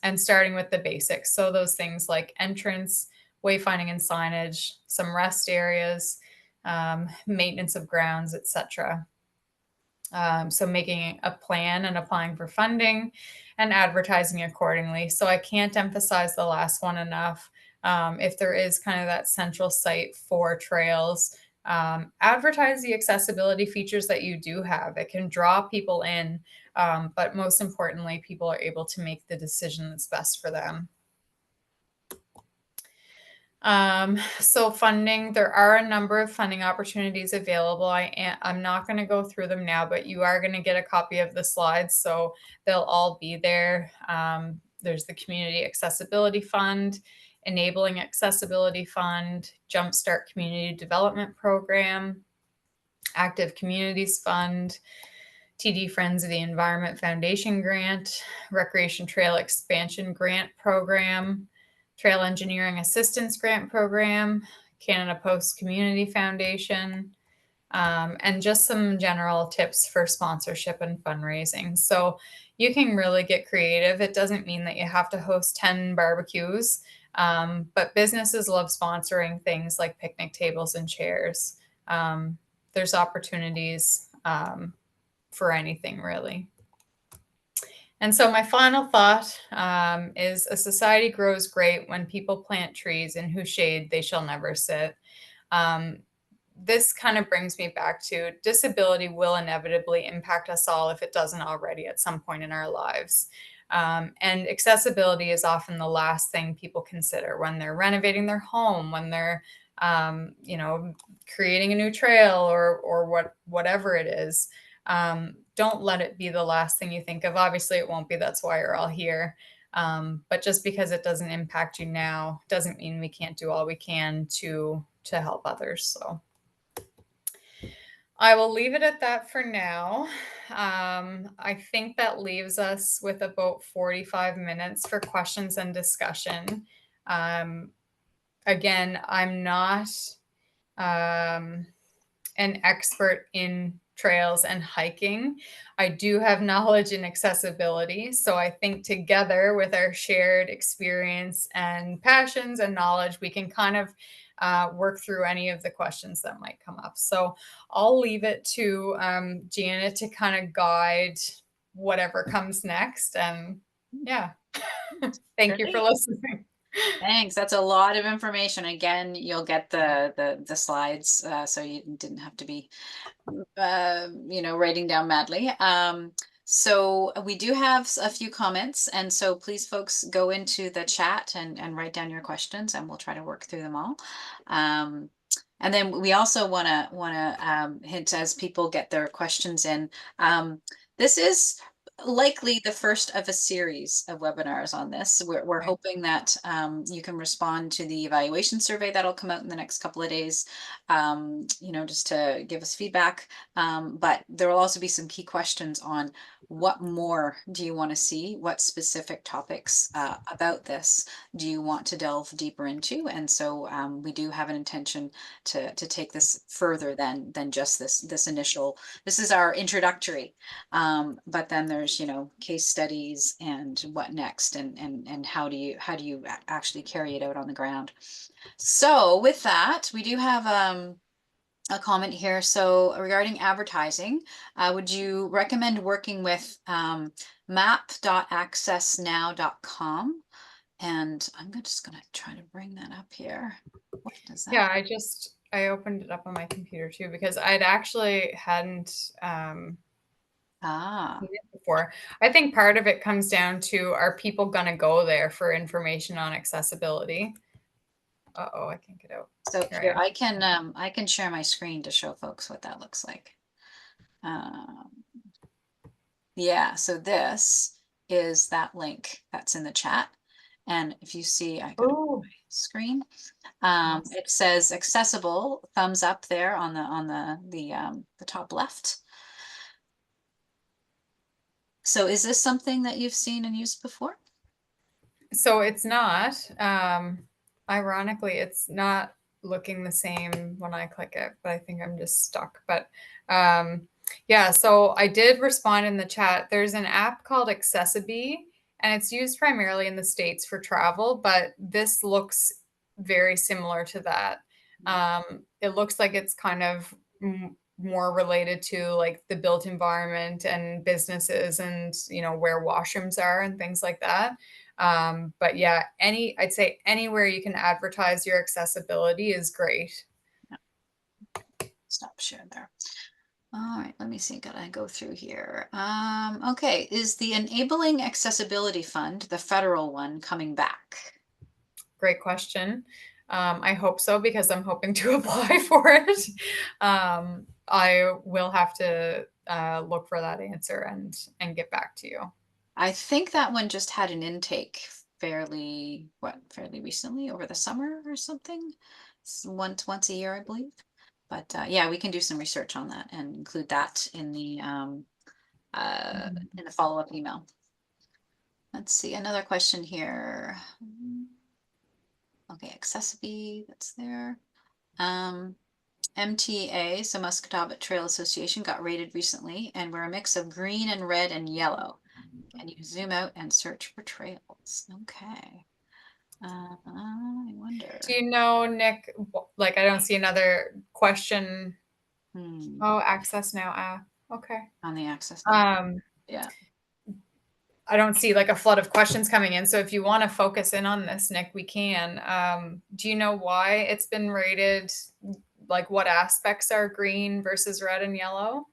Speaker 2: and starting with the basics. So those things like entrance, wayfinding and signage, some rest areas, maintenance of grounds, etc. So making a plan and applying for funding and advertising accordingly. So I can't emphasize the last one enough. If there is kind of that central site for trails, advertise the accessibility features that you do have. It can draw people in, but most importantly, people are able to make the decision that's best for them. So funding, there are a number of funding opportunities available. I'm not going to go through them now, but you are going to get a copy of the slides, so they'll all be there. There's the Community Accessibility Fund, Enabling Accessibility Fund, Jumpstart Community Development Program, Active Communities Fund, TD Friends of the Environment Foundation Grant, Recreation Trail Expansion Grant Program, Trail Engineering Assistance Grant Program, Canada Post Community Foundation, and just some general tips for sponsorship and fundraising. So you can really get creative. It doesn't mean that you have to host 10 barbecues, but businesses love sponsoring things like picnic tables and chairs. There's opportunities for anything, really. And so my final thought is a society grows great when people plant trees in whose shade they shall never sit. This kind of brings me back to disability will inevitably impact us all if it doesn't already at some point in our lives. And accessibility is often the last thing people consider when they're renovating their home, when they're creating a new trail or whatever it is. Don't let it be the last thing you think of. Obviously, it won't be. That's why you're all here. But just because it doesn't impact you now doesn't mean we can't do all we can to help others. So I will leave it at that for now. I think that leaves us with about 45 minutes for questions and discussion. Again, I'm not an expert in trails and hiking. I do have knowledge in accessibility. So I think together with our shared experience and passions and knowledge, we can kind of work through any of the questions that might come up. So I'll leave it to Janet to kind of guide whatever comes next. And yeah, thank you for
Speaker 1: Great.
Speaker 2: listening.
Speaker 1: Thanks. That's a lot of information. Again, you'll get the slides, so you didn't have to be, writing down madly. So we do have a few comments, and so please, folks, go into the chat and write down your questions, and we'll try to work through them all. And then we also want to hint as people get their questions in. This is likely the first of a series of webinars on this. We're
Speaker 2: Right.
Speaker 1: hoping that you can respond to the evaluation survey that'll come out in the next couple of days, just to give us feedback. But there will also be some key questions on what more do you want to see? What specific topics about this do you want to delve deeper into? And so we do have an intention to take this further than just this initial. This is our introductory, but then there's case studies and what next, and how do you actually carry it out on the ground. So with that, we do have a comment here. So regarding advertising, would you recommend working with map.accessnow.com? And I'm just going to try to bring that up here. What does that?
Speaker 2: Yeah, I opened it up on my computer too because I'd actually hadn't
Speaker 1: Ah,
Speaker 2: seen it before. I think part of it comes down to, are people gonna go there for information on accessibility? Uh-oh, I can't get out.
Speaker 1: so
Speaker 2: Here I
Speaker 1: here
Speaker 2: am.
Speaker 1: I can share my screen to show folks what that looks like. Um, yeah, so this is that link that's in the chat. And if you see, I got my
Speaker 2: Oh,
Speaker 1: screen.
Speaker 2: yes.
Speaker 1: It says accessible, thumbs up there on the top left. So is this something that you've seen and used before?
Speaker 2: So it's not, ironically, it's not looking the same when I click it, but I think I'm just stuck. But yeah, so I did respond in the chat. There's an app called AccessiBUILD, and it's used primarily in the States for travel, but this looks very similar to that. It looks like it's kind of more related to like the built environment and businesses and, you know, where washrooms are and things like that. But yeah, I'd say anywhere you can advertise your accessibility is great.
Speaker 1: Stop share there. All right, let me see. Gotta go through here. Okay, is the Enabling Accessibility Fund, the federal one, coming back?
Speaker 2: Great question. I hope so because I'm hoping to apply for it. I will have to look for that answer and get back to you.
Speaker 1: I think that one just had an intake fairly recently over the summer or something. It's once a year, I believe. But yeah, we can do some research on that and include that in the follow-up email. Let's see, another question here. Okay, accessibility, that's there. MTA, so Musquodoboit Trail Association, got rated recently, and we're a mix of green and red and yellow. Can you zoom out and search for trails? Okay. I wonder.
Speaker 2: Do you know, Nick, like I don't see another question. Oh, Access Now app. Okay.
Speaker 1: On the access now. Yeah.
Speaker 2: I don't see like a flood of questions coming in. So if you want to focus in on this, Nick, we can. Do you know why it's been rated? Like what aspects are green versus red and yellow?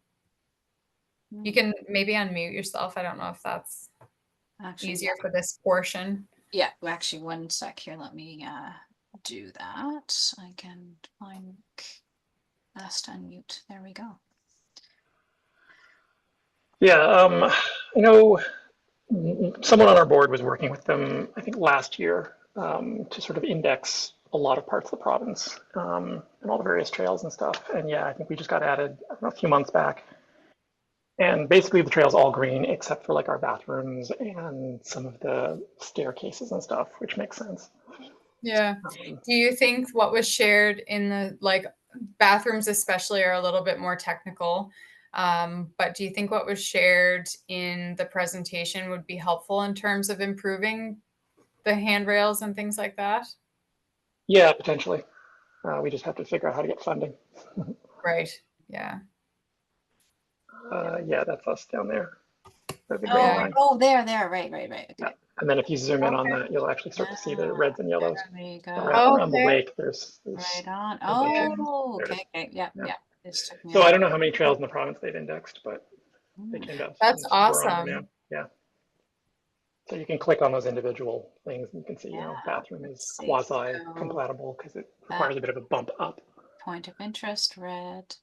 Speaker 2: You can maybe unmute yourself. I don't know if that's
Speaker 1: Actually,
Speaker 2: easier for this portion.
Speaker 1: yeah, well, actually, one sec here. Let me do that. I can find last unmute. There we go.
Speaker 3: Yeah, I know someone on our board was working with them, I think last year, to sort of index a lot of parts of the province and all the various trails and stuff. And yeah, I think we just got added, I don't know, a few months back. And basically the trail's all green except for like our bathrooms and some of the staircases and stuff, which makes sense.
Speaker 2: Yeah. Do you think what was shared in the like bathrooms especially are a little bit more technical? But do you think what was shared in the presentation would be helpful in terms of improving the handrails and things like that?
Speaker 3: Yeah, potentially. We just have to figure out how to get funding.
Speaker 2: Right. Yeah.
Speaker 3: Yeah, that's us down there. The green line.
Speaker 1: There. Right. Okay.
Speaker 3: Yeah. And then if you zoom in on
Speaker 2: Okay.
Speaker 3: that, you'll actually start to see the reds and yellows.
Speaker 1: There we
Speaker 3: Around the
Speaker 1: go.
Speaker 2: Okay.
Speaker 3: lake, there's
Speaker 1: Right on.
Speaker 3: a bunch of
Speaker 1: Oh,
Speaker 3: there it
Speaker 1: okay.
Speaker 3: is.
Speaker 1: Yeah.
Speaker 3: Yeah.
Speaker 1: This took me
Speaker 3: So
Speaker 1: a
Speaker 3: I don't know how many trails in the province they've indexed, but they
Speaker 1: minute.
Speaker 3: came down
Speaker 2: That's
Speaker 3: and we're on there now.
Speaker 2: awesome.
Speaker 3: Yeah. So you can click on those individual things and you can see, you
Speaker 1: Yeah.
Speaker 3: know, bathroom is
Speaker 1: Let's see.
Speaker 3: quasi compatible because it requires a bit of a bump up.
Speaker 1: Point of interest, red.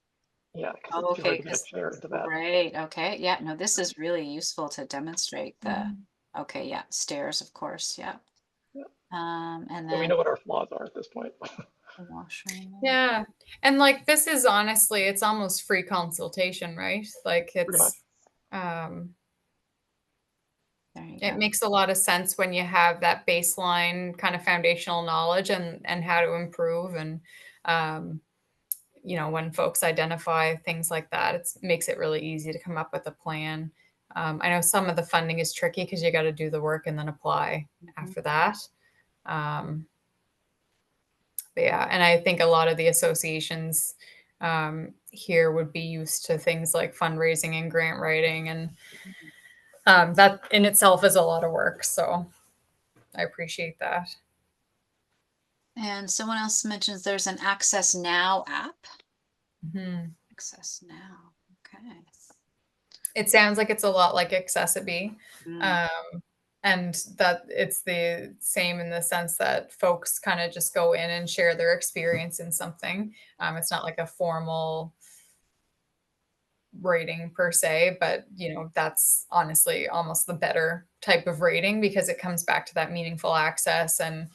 Speaker 3: Yeah, because
Speaker 1: Oh,
Speaker 3: it's hard
Speaker 1: okay.
Speaker 3: to get a chair into that.
Speaker 1: Great. Okay. Yeah. No, this is really useful to demonstrate the.
Speaker 2: Mhm.
Speaker 1: Okay. Yeah. Stairs, of course. Yeah.
Speaker 3: Yeah.
Speaker 1: And
Speaker 3: So we
Speaker 1: then
Speaker 3: know what our flaws are at this point.
Speaker 1: the washroom.
Speaker 2: Yeah. And like this is honestly, it's almost free consultation, right? Like
Speaker 3: Pretty much.
Speaker 2: um
Speaker 1: There you
Speaker 2: it
Speaker 1: go.
Speaker 2: makes a lot of sense when you have that baseline kind of foundational knowledge and how to improve and you know, when folks identify things like that, it makes it really easy to come up with a plan. I know some of the funding is tricky because you got to do the work and then apply after that. But yeah, and I think a lot of the associations here would be used to things like fundraising and grant writing, and that in itself is a lot of work. So I appreciate that.
Speaker 1: And someone else mentions there's an Access Now app.
Speaker 2: Mm-hmm.
Speaker 1: Access Now. Okay.
Speaker 2: It sounds like it's a lot like AccessiBUILD.
Speaker 1: Mm.
Speaker 2: And that it's the same in the sense that folks kind of just go in and share their experience in something. It's not like a formal rating per se, but that's honestly almost the better type of rating because it comes back to that meaningful access and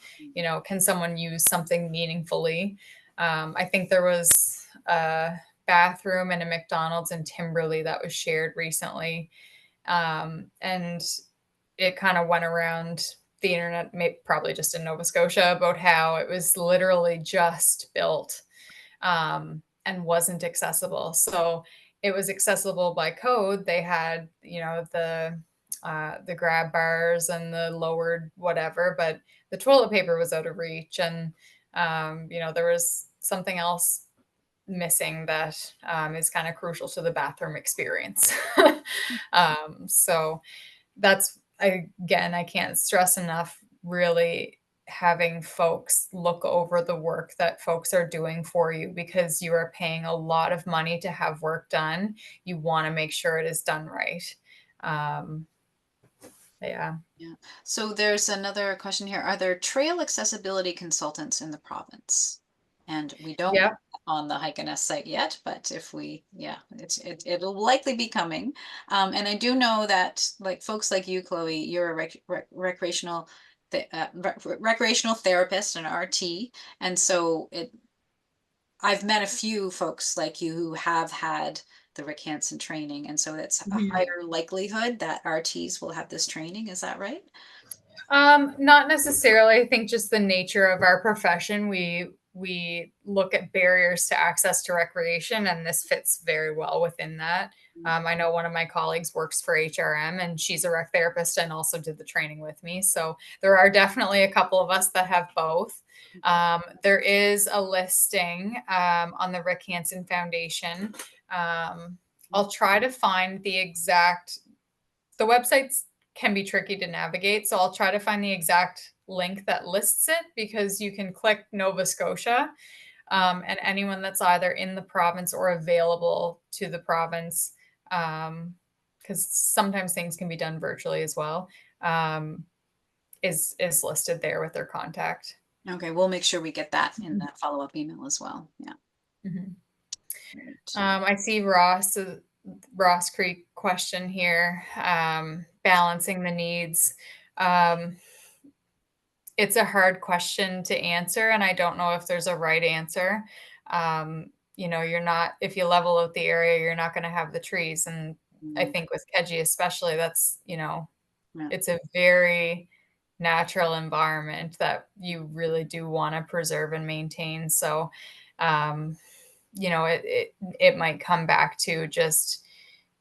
Speaker 2: can someone use something meaningfully. I think there was a bathroom in a McDonald's in Timberley that was shared recently, and it kind of went around the internet, probably just in Nova Scotia, about how it was literally just built and wasn't accessible. So it was accessible by code. They had, the grab bars and the lowered whatever, but the toilet paper was out of reach, and there was something else missing that is kind of crucial to the bathroom experience. So that's, again, I can't stress enough really having folks look over the work that folks are doing for you, because you are paying a lot of money to have work done. You want to make sure it is done right. Yeah.
Speaker 1: Yeah. So there's another question here. Are there trail accessibility consultants in the province? And we don't
Speaker 2: Yeah.
Speaker 1: have that on the Hike and S site yet, but if we, yeah, it'll likely be coming. And I do know that like folks like you, Chloe, you're a recreational recreational therapist and RT, and so I've met a few folks like you who have had the Rick Hansen training, and so it's a
Speaker 2: Mhm.
Speaker 1: higher likelihood that RTs will have this training. Is that right?
Speaker 2: Not necessarily. I think just the nature of our profession, we look at barriers to access to recreation, and this fits very well within that. I know one of my colleagues works for HRM, and she's a rec therapist and also did the training with me. So there are definitely a couple of us that have both. There is a listing on the Rick Hansen Foundation. I'll try to find the websites can be tricky to navigate. So I'll try to find the exact link that lists it, because you can click Nova Scotia, and anyone that's either in the province or available to the province, because sometimes things can be done virtually as well, is listed there with their contact.
Speaker 1: Okay, we'll make sure we get that in that follow-up email as well. Yeah.
Speaker 2: Mhm.
Speaker 1: Great.
Speaker 2: I see Ross Creek question here, balancing the needs. It's a hard question to answer, and I don't know if there's a right answer. You're not, if you level out the area, you're not going to have the trees. And I
Speaker 1: Mm,
Speaker 2: think with Keji especially, that's,
Speaker 1: yeah.
Speaker 2: it's a very natural environment that you really do want to preserve and maintain. So, it might come back to just,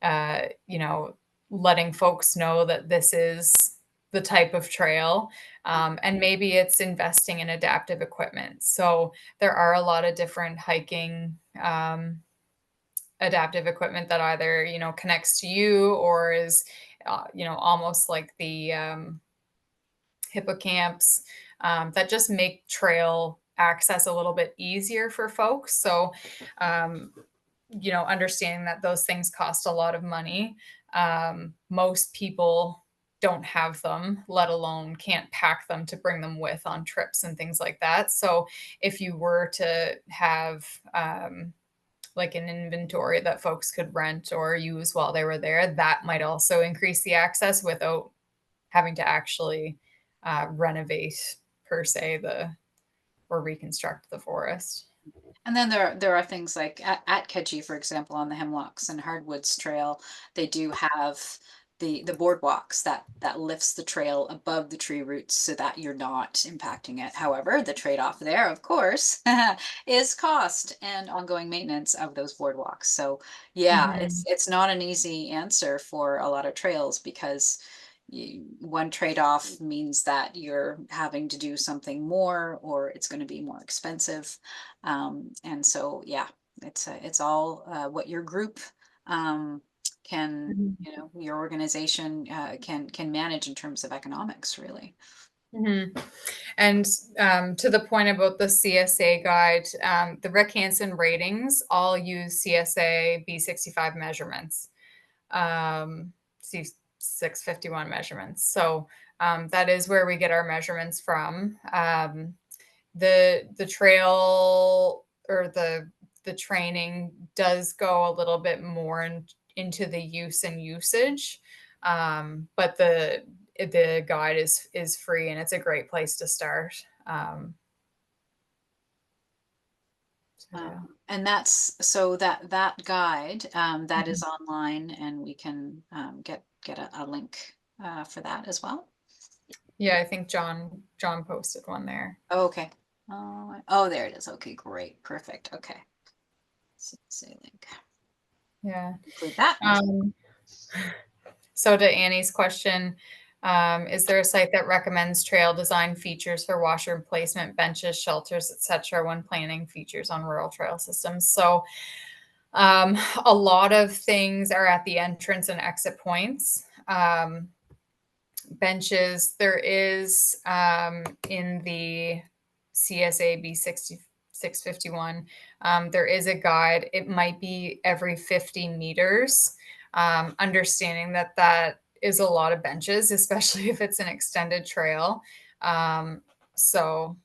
Speaker 2: uh, you know, letting folks know that this is the type of trail. And maybe it's investing in adaptive equipment. So there are a lot of different hiking adaptive equipment that either, connects to you or is, almost like the hippocamps, that just make trail access a little bit easier for folks. So, um, understanding that those things cost a lot of money. Most people don't have them, let alone can't pack them to bring them with on trips and things like that. So if you were to have like an inventory that folks could rent or use while they were there, that might also increase the access without having to actually renovate per se or reconstruct the forest.
Speaker 1: And then there are things like at Keji, for example, on the Hemlocks and Hardwoods Trail, they do have the boardwalks that lifts the trail above the tree roots so that you're not impacting it. However, the trade-off there, of course, is cost and ongoing maintenance of those boardwalks. So yeah,
Speaker 2: Mhm.
Speaker 1: it's not an easy answer for a lot of trails because one trade-off means that you're having to do something more or it's going to be more expensive. And so, yeah, it's all what your group can,
Speaker 2: Mhm.
Speaker 1: your organization can manage in terms of economics, really.
Speaker 2: Mhm. And to the point about the CSA guide, the Rick Hansen ratings all use CSA B65 measurements, C651 measurements. So that is where we get our measurements from. The trail or the training does go a little bit more into the use and usage, but the guide is free and it's a great place to start. So yeah.
Speaker 1: And that's so that guide that is online, and we can get a link for that as well.
Speaker 2: Yeah, I think John posted one there.
Speaker 1: Oh, okay. Oh, there it is. Okay, great, perfect. Okay, say link.
Speaker 2: Yeah.
Speaker 1: Include that.
Speaker 2: So to Annie's question, is there a site that recommends trail design features for washroom placement, benches, shelters, etc., when planning features on rural trail systems? So a lot of things are at the entrance and exit points. Benches, there is in the CSAB 651, there is a guide. It might be every 50 meters, understanding that that is a lot of benches, especially if it's an extended trail. So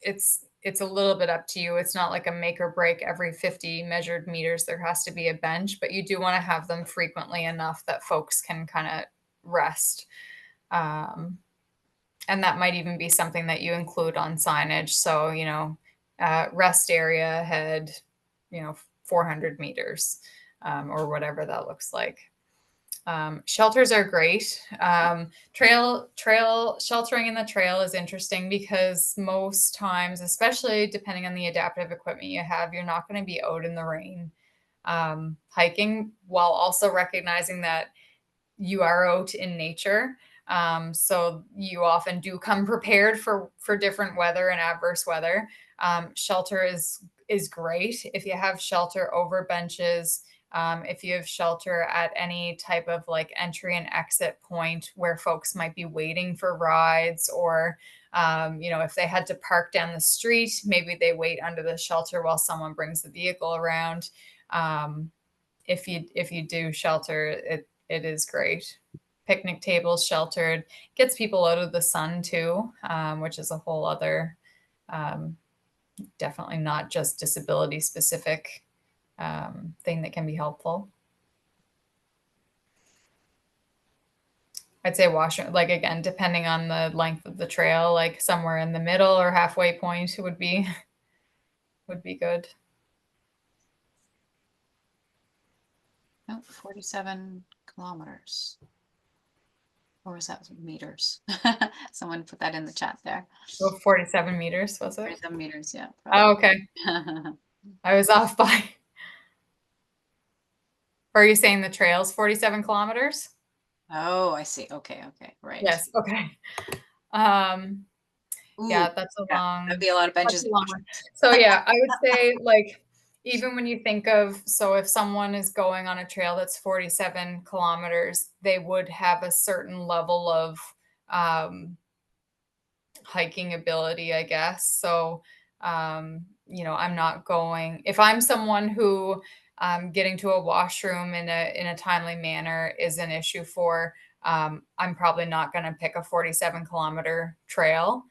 Speaker 2: it's a little bit up to you. It's not like a make or break every 50 measured meters. There has to be a bench, but you do want to have them frequently enough that folks can kind of rest. And that might even be something that you include on signage. So, rest area ahead, 400 meters, or whatever that looks like. Shelters are great. Trail sheltering in the trail is interesting because most times, especially depending on the adaptive equipment you have, you're not going to be out in the rain hiking, while also recognizing that you are out in nature. So you often do come prepared for different weather and adverse weather. Shelter is great if you have shelter over benches. If you have shelter at any type of like entry and exit point where folks might be waiting for rides, or if they had to park down the street, maybe they wait under the shelter while someone brings the vehicle around. If you do shelter, it is great. Picnic tables sheltered, gets people out of the sun too, which is a whole other, definitely not just disability specific thing that can be helpful. I'd say washroom, like again, depending on the length of the trail, like somewhere in the middle or halfway point would be good.
Speaker 1: Oh, 47 kilometers. Or was that meters? Someone put that in the chat there.
Speaker 2: Oh, 47 meters, was it?
Speaker 1: 47 meters, yeah.
Speaker 2: Oh, okay. I was off by. Are you saying the trail's 47 kilometers?
Speaker 1: Oh, I see. Okay, right.
Speaker 2: Yes. Okay.
Speaker 1: Ooh,
Speaker 2: Yeah, that's a
Speaker 1: yeah,
Speaker 2: long.
Speaker 1: that'd be a lot of benches.
Speaker 2: That's a long one. So yeah, I would say like even when you think of, so if someone is going on a trail that's 47 kilometers, they would have a certain level of hiking ability, I guess. So I'm not going, if I'm someone who getting to a washroom in a timely manner is an issue for, I'm probably not going to pick a 47-kilometer trail.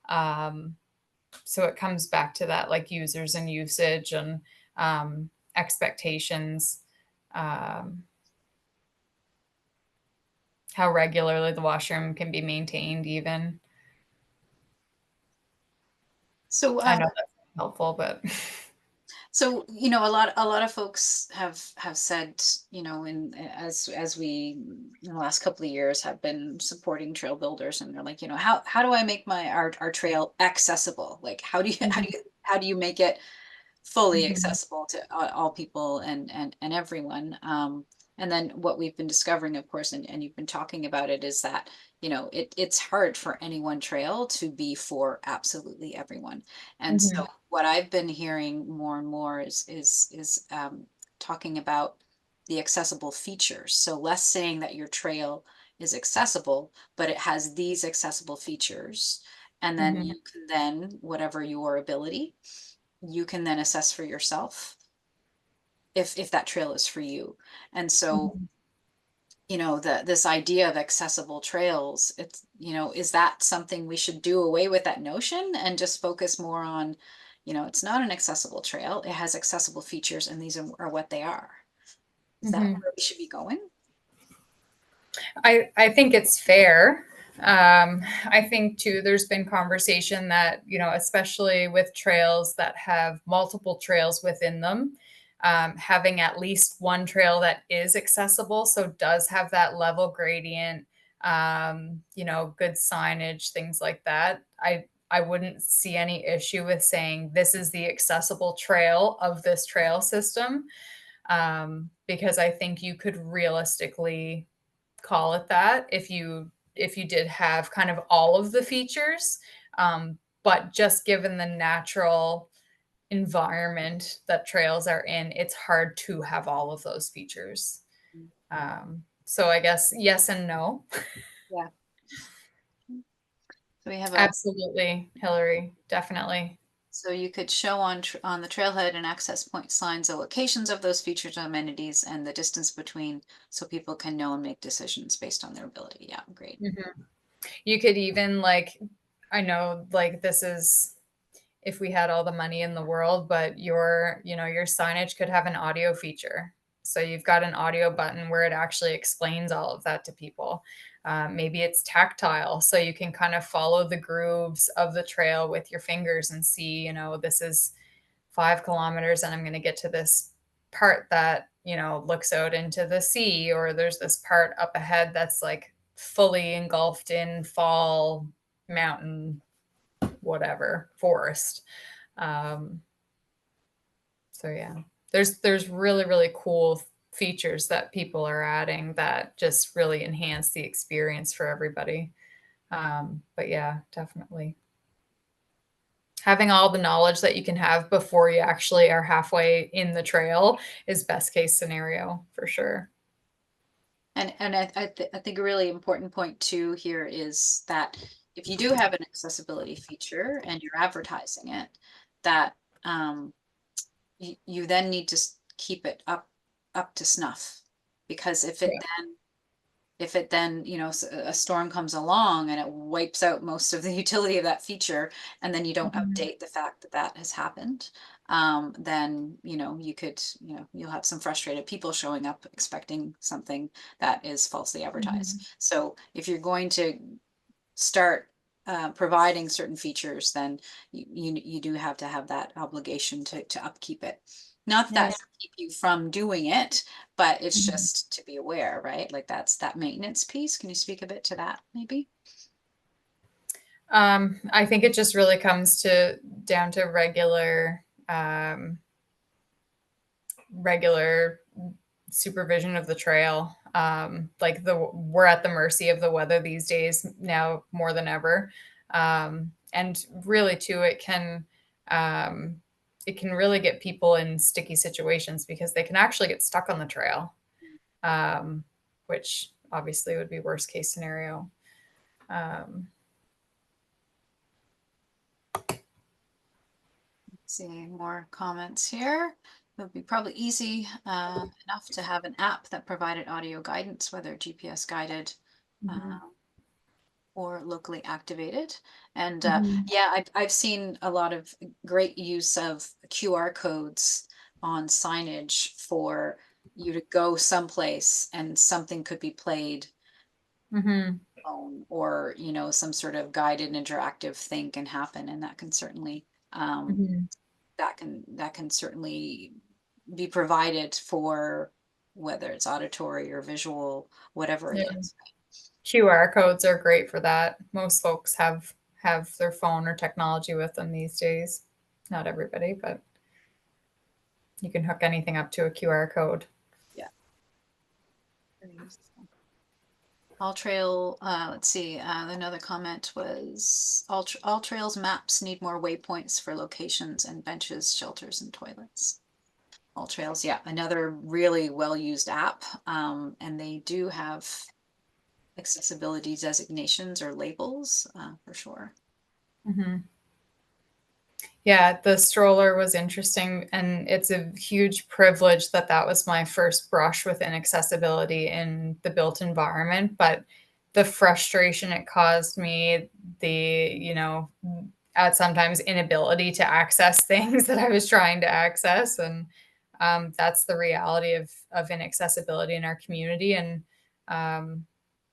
Speaker 2: So it comes back to that, like users and usage and expectations, how regularly the washroom can be maintained even.
Speaker 1: So
Speaker 2: I know that's helpful, but
Speaker 1: so a lot of folks have said, as we in the last couple of years have been supporting trail builders, and they're like, how do I make our trail accessible? Like how do you make it fully
Speaker 2: Mhm.
Speaker 1: accessible to all people and everyone? And then what we've been discovering, of course, and you've been talking about it, is that, it's hard for any one trail to be for absolutely everyone. And so what I've been hearing more and more is talking about the accessible features. So less saying that your trail is accessible, but it has these accessible features. And then you can then, whatever your ability, you can then assess for yourself if that trail is for you. And so, this idea of accessible trails, is that something we should do away with, that notion, and just focus more on, it's not an accessible trail, it has accessible features, and these are what they are. Is that where we should be going?
Speaker 2: I think it's fair. I think too, there's been conversation that, especially with trails that have multiple trails within them, having at least one trail that is accessible, so does have that level gradient, good signage, things like that. I wouldn't see any issue with saying this is the accessible trail of this trail system, because I think you could realistically call it that if you did have kind of all of the features, but just given the natural environment that trails are in, it's hard to have all of those features. So I guess yes and no.
Speaker 1: Yeah. So we have
Speaker 2: Absolutely, Hillary, definitely.
Speaker 1: So you could show on the trailhead and access point signs the locations of those features and amenities and the distance between, so people can know and make decisions based on their ability. Yeah, great.
Speaker 2: You could even, I know, this is if we had all the money in the world, but your signage could have an audio feature. So you've got an audio button where it actually explains all of that to people. Maybe it's tactile, so you can kind of follow the grooves of the trail with your fingers and see, this is 5 kilometers and I'm going to get to this part that, looks out into the sea, or there's this part up ahead that's like fully engulfed in fall mountain, whatever, forest. So yeah, there's really, really cool features that people are adding that just really enhance the experience for everybody. But yeah, definitely having all the knowledge that you can have before you actually are halfway in the trail is best case scenario for sure.
Speaker 1: And I think a really important point too here is that if you do have an accessibility feature and you're advertising it, that you then need to keep it up to snuff, because if it then, a storm comes along and it wipes out most of the utility of that feature, and then you don't update the fact that that has happened, then, you could, you'll have some frustrated people showing up expecting something that is falsely advertised. So if you're going to start providing certain features, then you do have to have that obligation to upkeep it. Not that that's keep you from doing it, but it's just to be aware, right? Like that's that maintenance piece. Can you speak a bit to that, maybe?
Speaker 2: I think it just really comes down to regular supervision of the trail. We're at the mercy of the weather these days now more than ever. And really too, it can really get people in sticky situations because they can actually get stuck on the trail, which obviously would be worst case scenario.
Speaker 1: See more comments here. It would be probably easy enough to have an app that provided audio guidance, whether GPS guided or locally activated. And yeah, I've seen a lot of great use of QR codes on signage for you to go someplace and something could be played phone, or some sort of guided interactive thing can happen, and that can certainly that can certainly be provided for, whether it's auditory or visual, whatever it is.
Speaker 2: QR codes are great for that. Most folks have their phone or technology with them these days. Not everybody, but you can hook anything up to a QR code.
Speaker 1: Yeah. All trail, let's see, another comment was all trails maps need more waypoints for locations and benches, shelters, and toilets. All trails, yeah, another really well-used app. And they do have accessibility designations or labels, for sure.
Speaker 2: Yeah, the stroller was interesting, and it's a huge privilege that that was my first brush with inaccessibility in the built environment. But the frustration it caused me, at sometimes inability to access things that I was trying to access, and that's the reality of inaccessibility in our community. And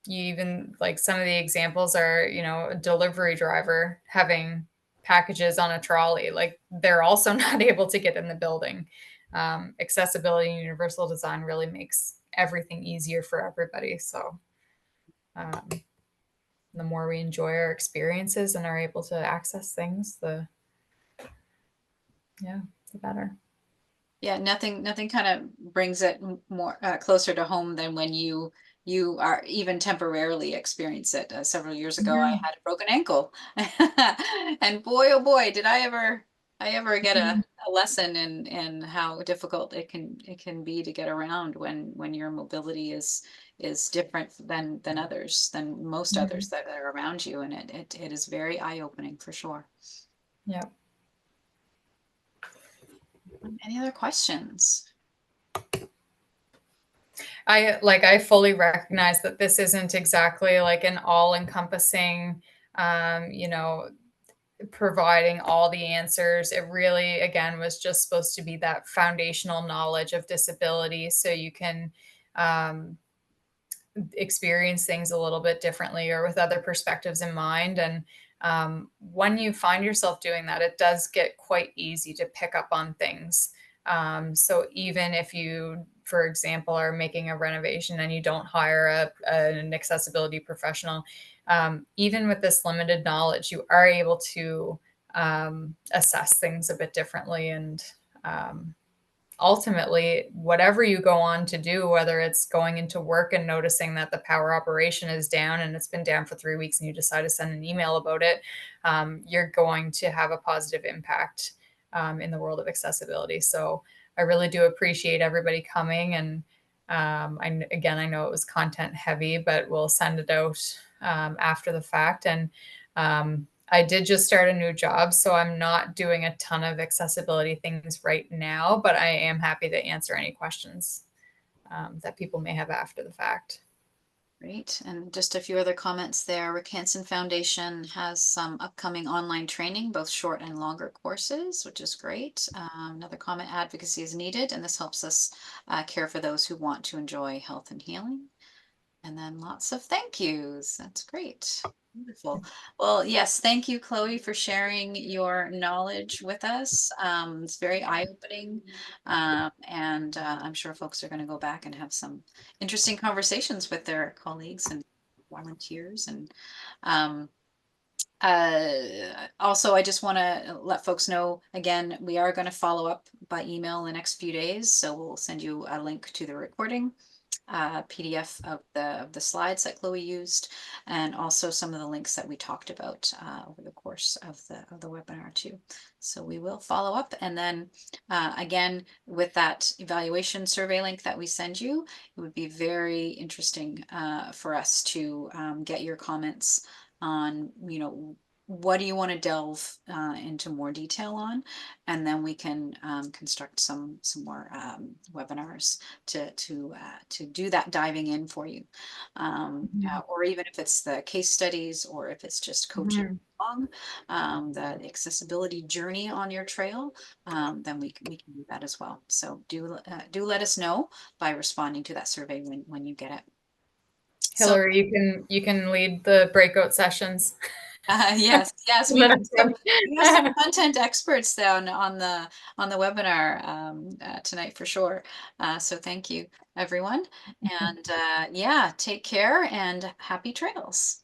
Speaker 2: you even like some of the examples are, a delivery driver having packages on a trolley, like they're also not able to get in the building. Accessibility and universal design really makes everything easier for everybody. So the more we enjoy our experiences and are able to access things, the better.
Speaker 1: Yeah, nothing kind of brings it more closer to home than when you are even temporarily experience it. Several years ago, I had a broken ankle, and boy, oh boy, did I ever get a lesson in how difficult it can be to get around when your mobility is different than others, than most others that are around you, and it is very eye-opening for sure.
Speaker 2: Yeah.
Speaker 1: Any other questions?
Speaker 2: I fully recognize that this isn't exactly like an all-encompassing, providing all the answers. It really, again, was just supposed to be that foundational knowledge of disability so you can experience things a little bit differently or with other perspectives in mind. And when you find yourself doing that, it does get quite easy to pick up on things. So even if you, for example, are making a renovation and you don't hire an accessibility professional, even with this limited knowledge, you are able to assess things a bit differently. And ultimately, whatever you go on to do, whether it's going into work and noticing that the power operation is down and it's been down for 3 weeks and you decide to send an email about it, you're going to have a positive impact in the world of accessibility. So I really do appreciate everybody coming. And I know it was content heavy, but we'll send it out after the fact. And I did just start a new job, so I'm not doing a ton of accessibility things right now, but I am happy to answer any questions that people may have after the fact.
Speaker 1: Great. And just a few other comments there. Rick Hansen Foundation has some upcoming online training, both short and longer courses, which is great. Another comment, advocacy is needed, and this helps us care for those who want to enjoy health and healing. And then lots of thank yous. That's great. Wonderful. Well, yes, thank you, Chloe, for sharing your knowledge with us. It's very eye-opening. And I'm sure folks are going to go back and have some interesting conversations with their colleagues and volunteers. And um, also, I just want to let folks know, again, we are going to follow up by email in the next few days. So we'll send you a link to the recording. PDF of the slides that Chloe used, and also some of the links that we talked about over the course of the webinar too. So we will follow up, and then again with that evaluation survey link that we send you, it would be very interesting for us to get your comments on, what do you want to delve into more detail on, and then we can construct some more webinars to do that diving in for you, or even if it's the case studies or if it's just coaching along the accessibility journey on your trail, then we can do that as well. So do let us know by responding to that survey when you get it.
Speaker 2: Hillary, you can lead the breakout sessions.
Speaker 1: Yes, we have some content experts down on the webinar tonight for sure. So thank you, everyone, and yeah, take care and happy trails.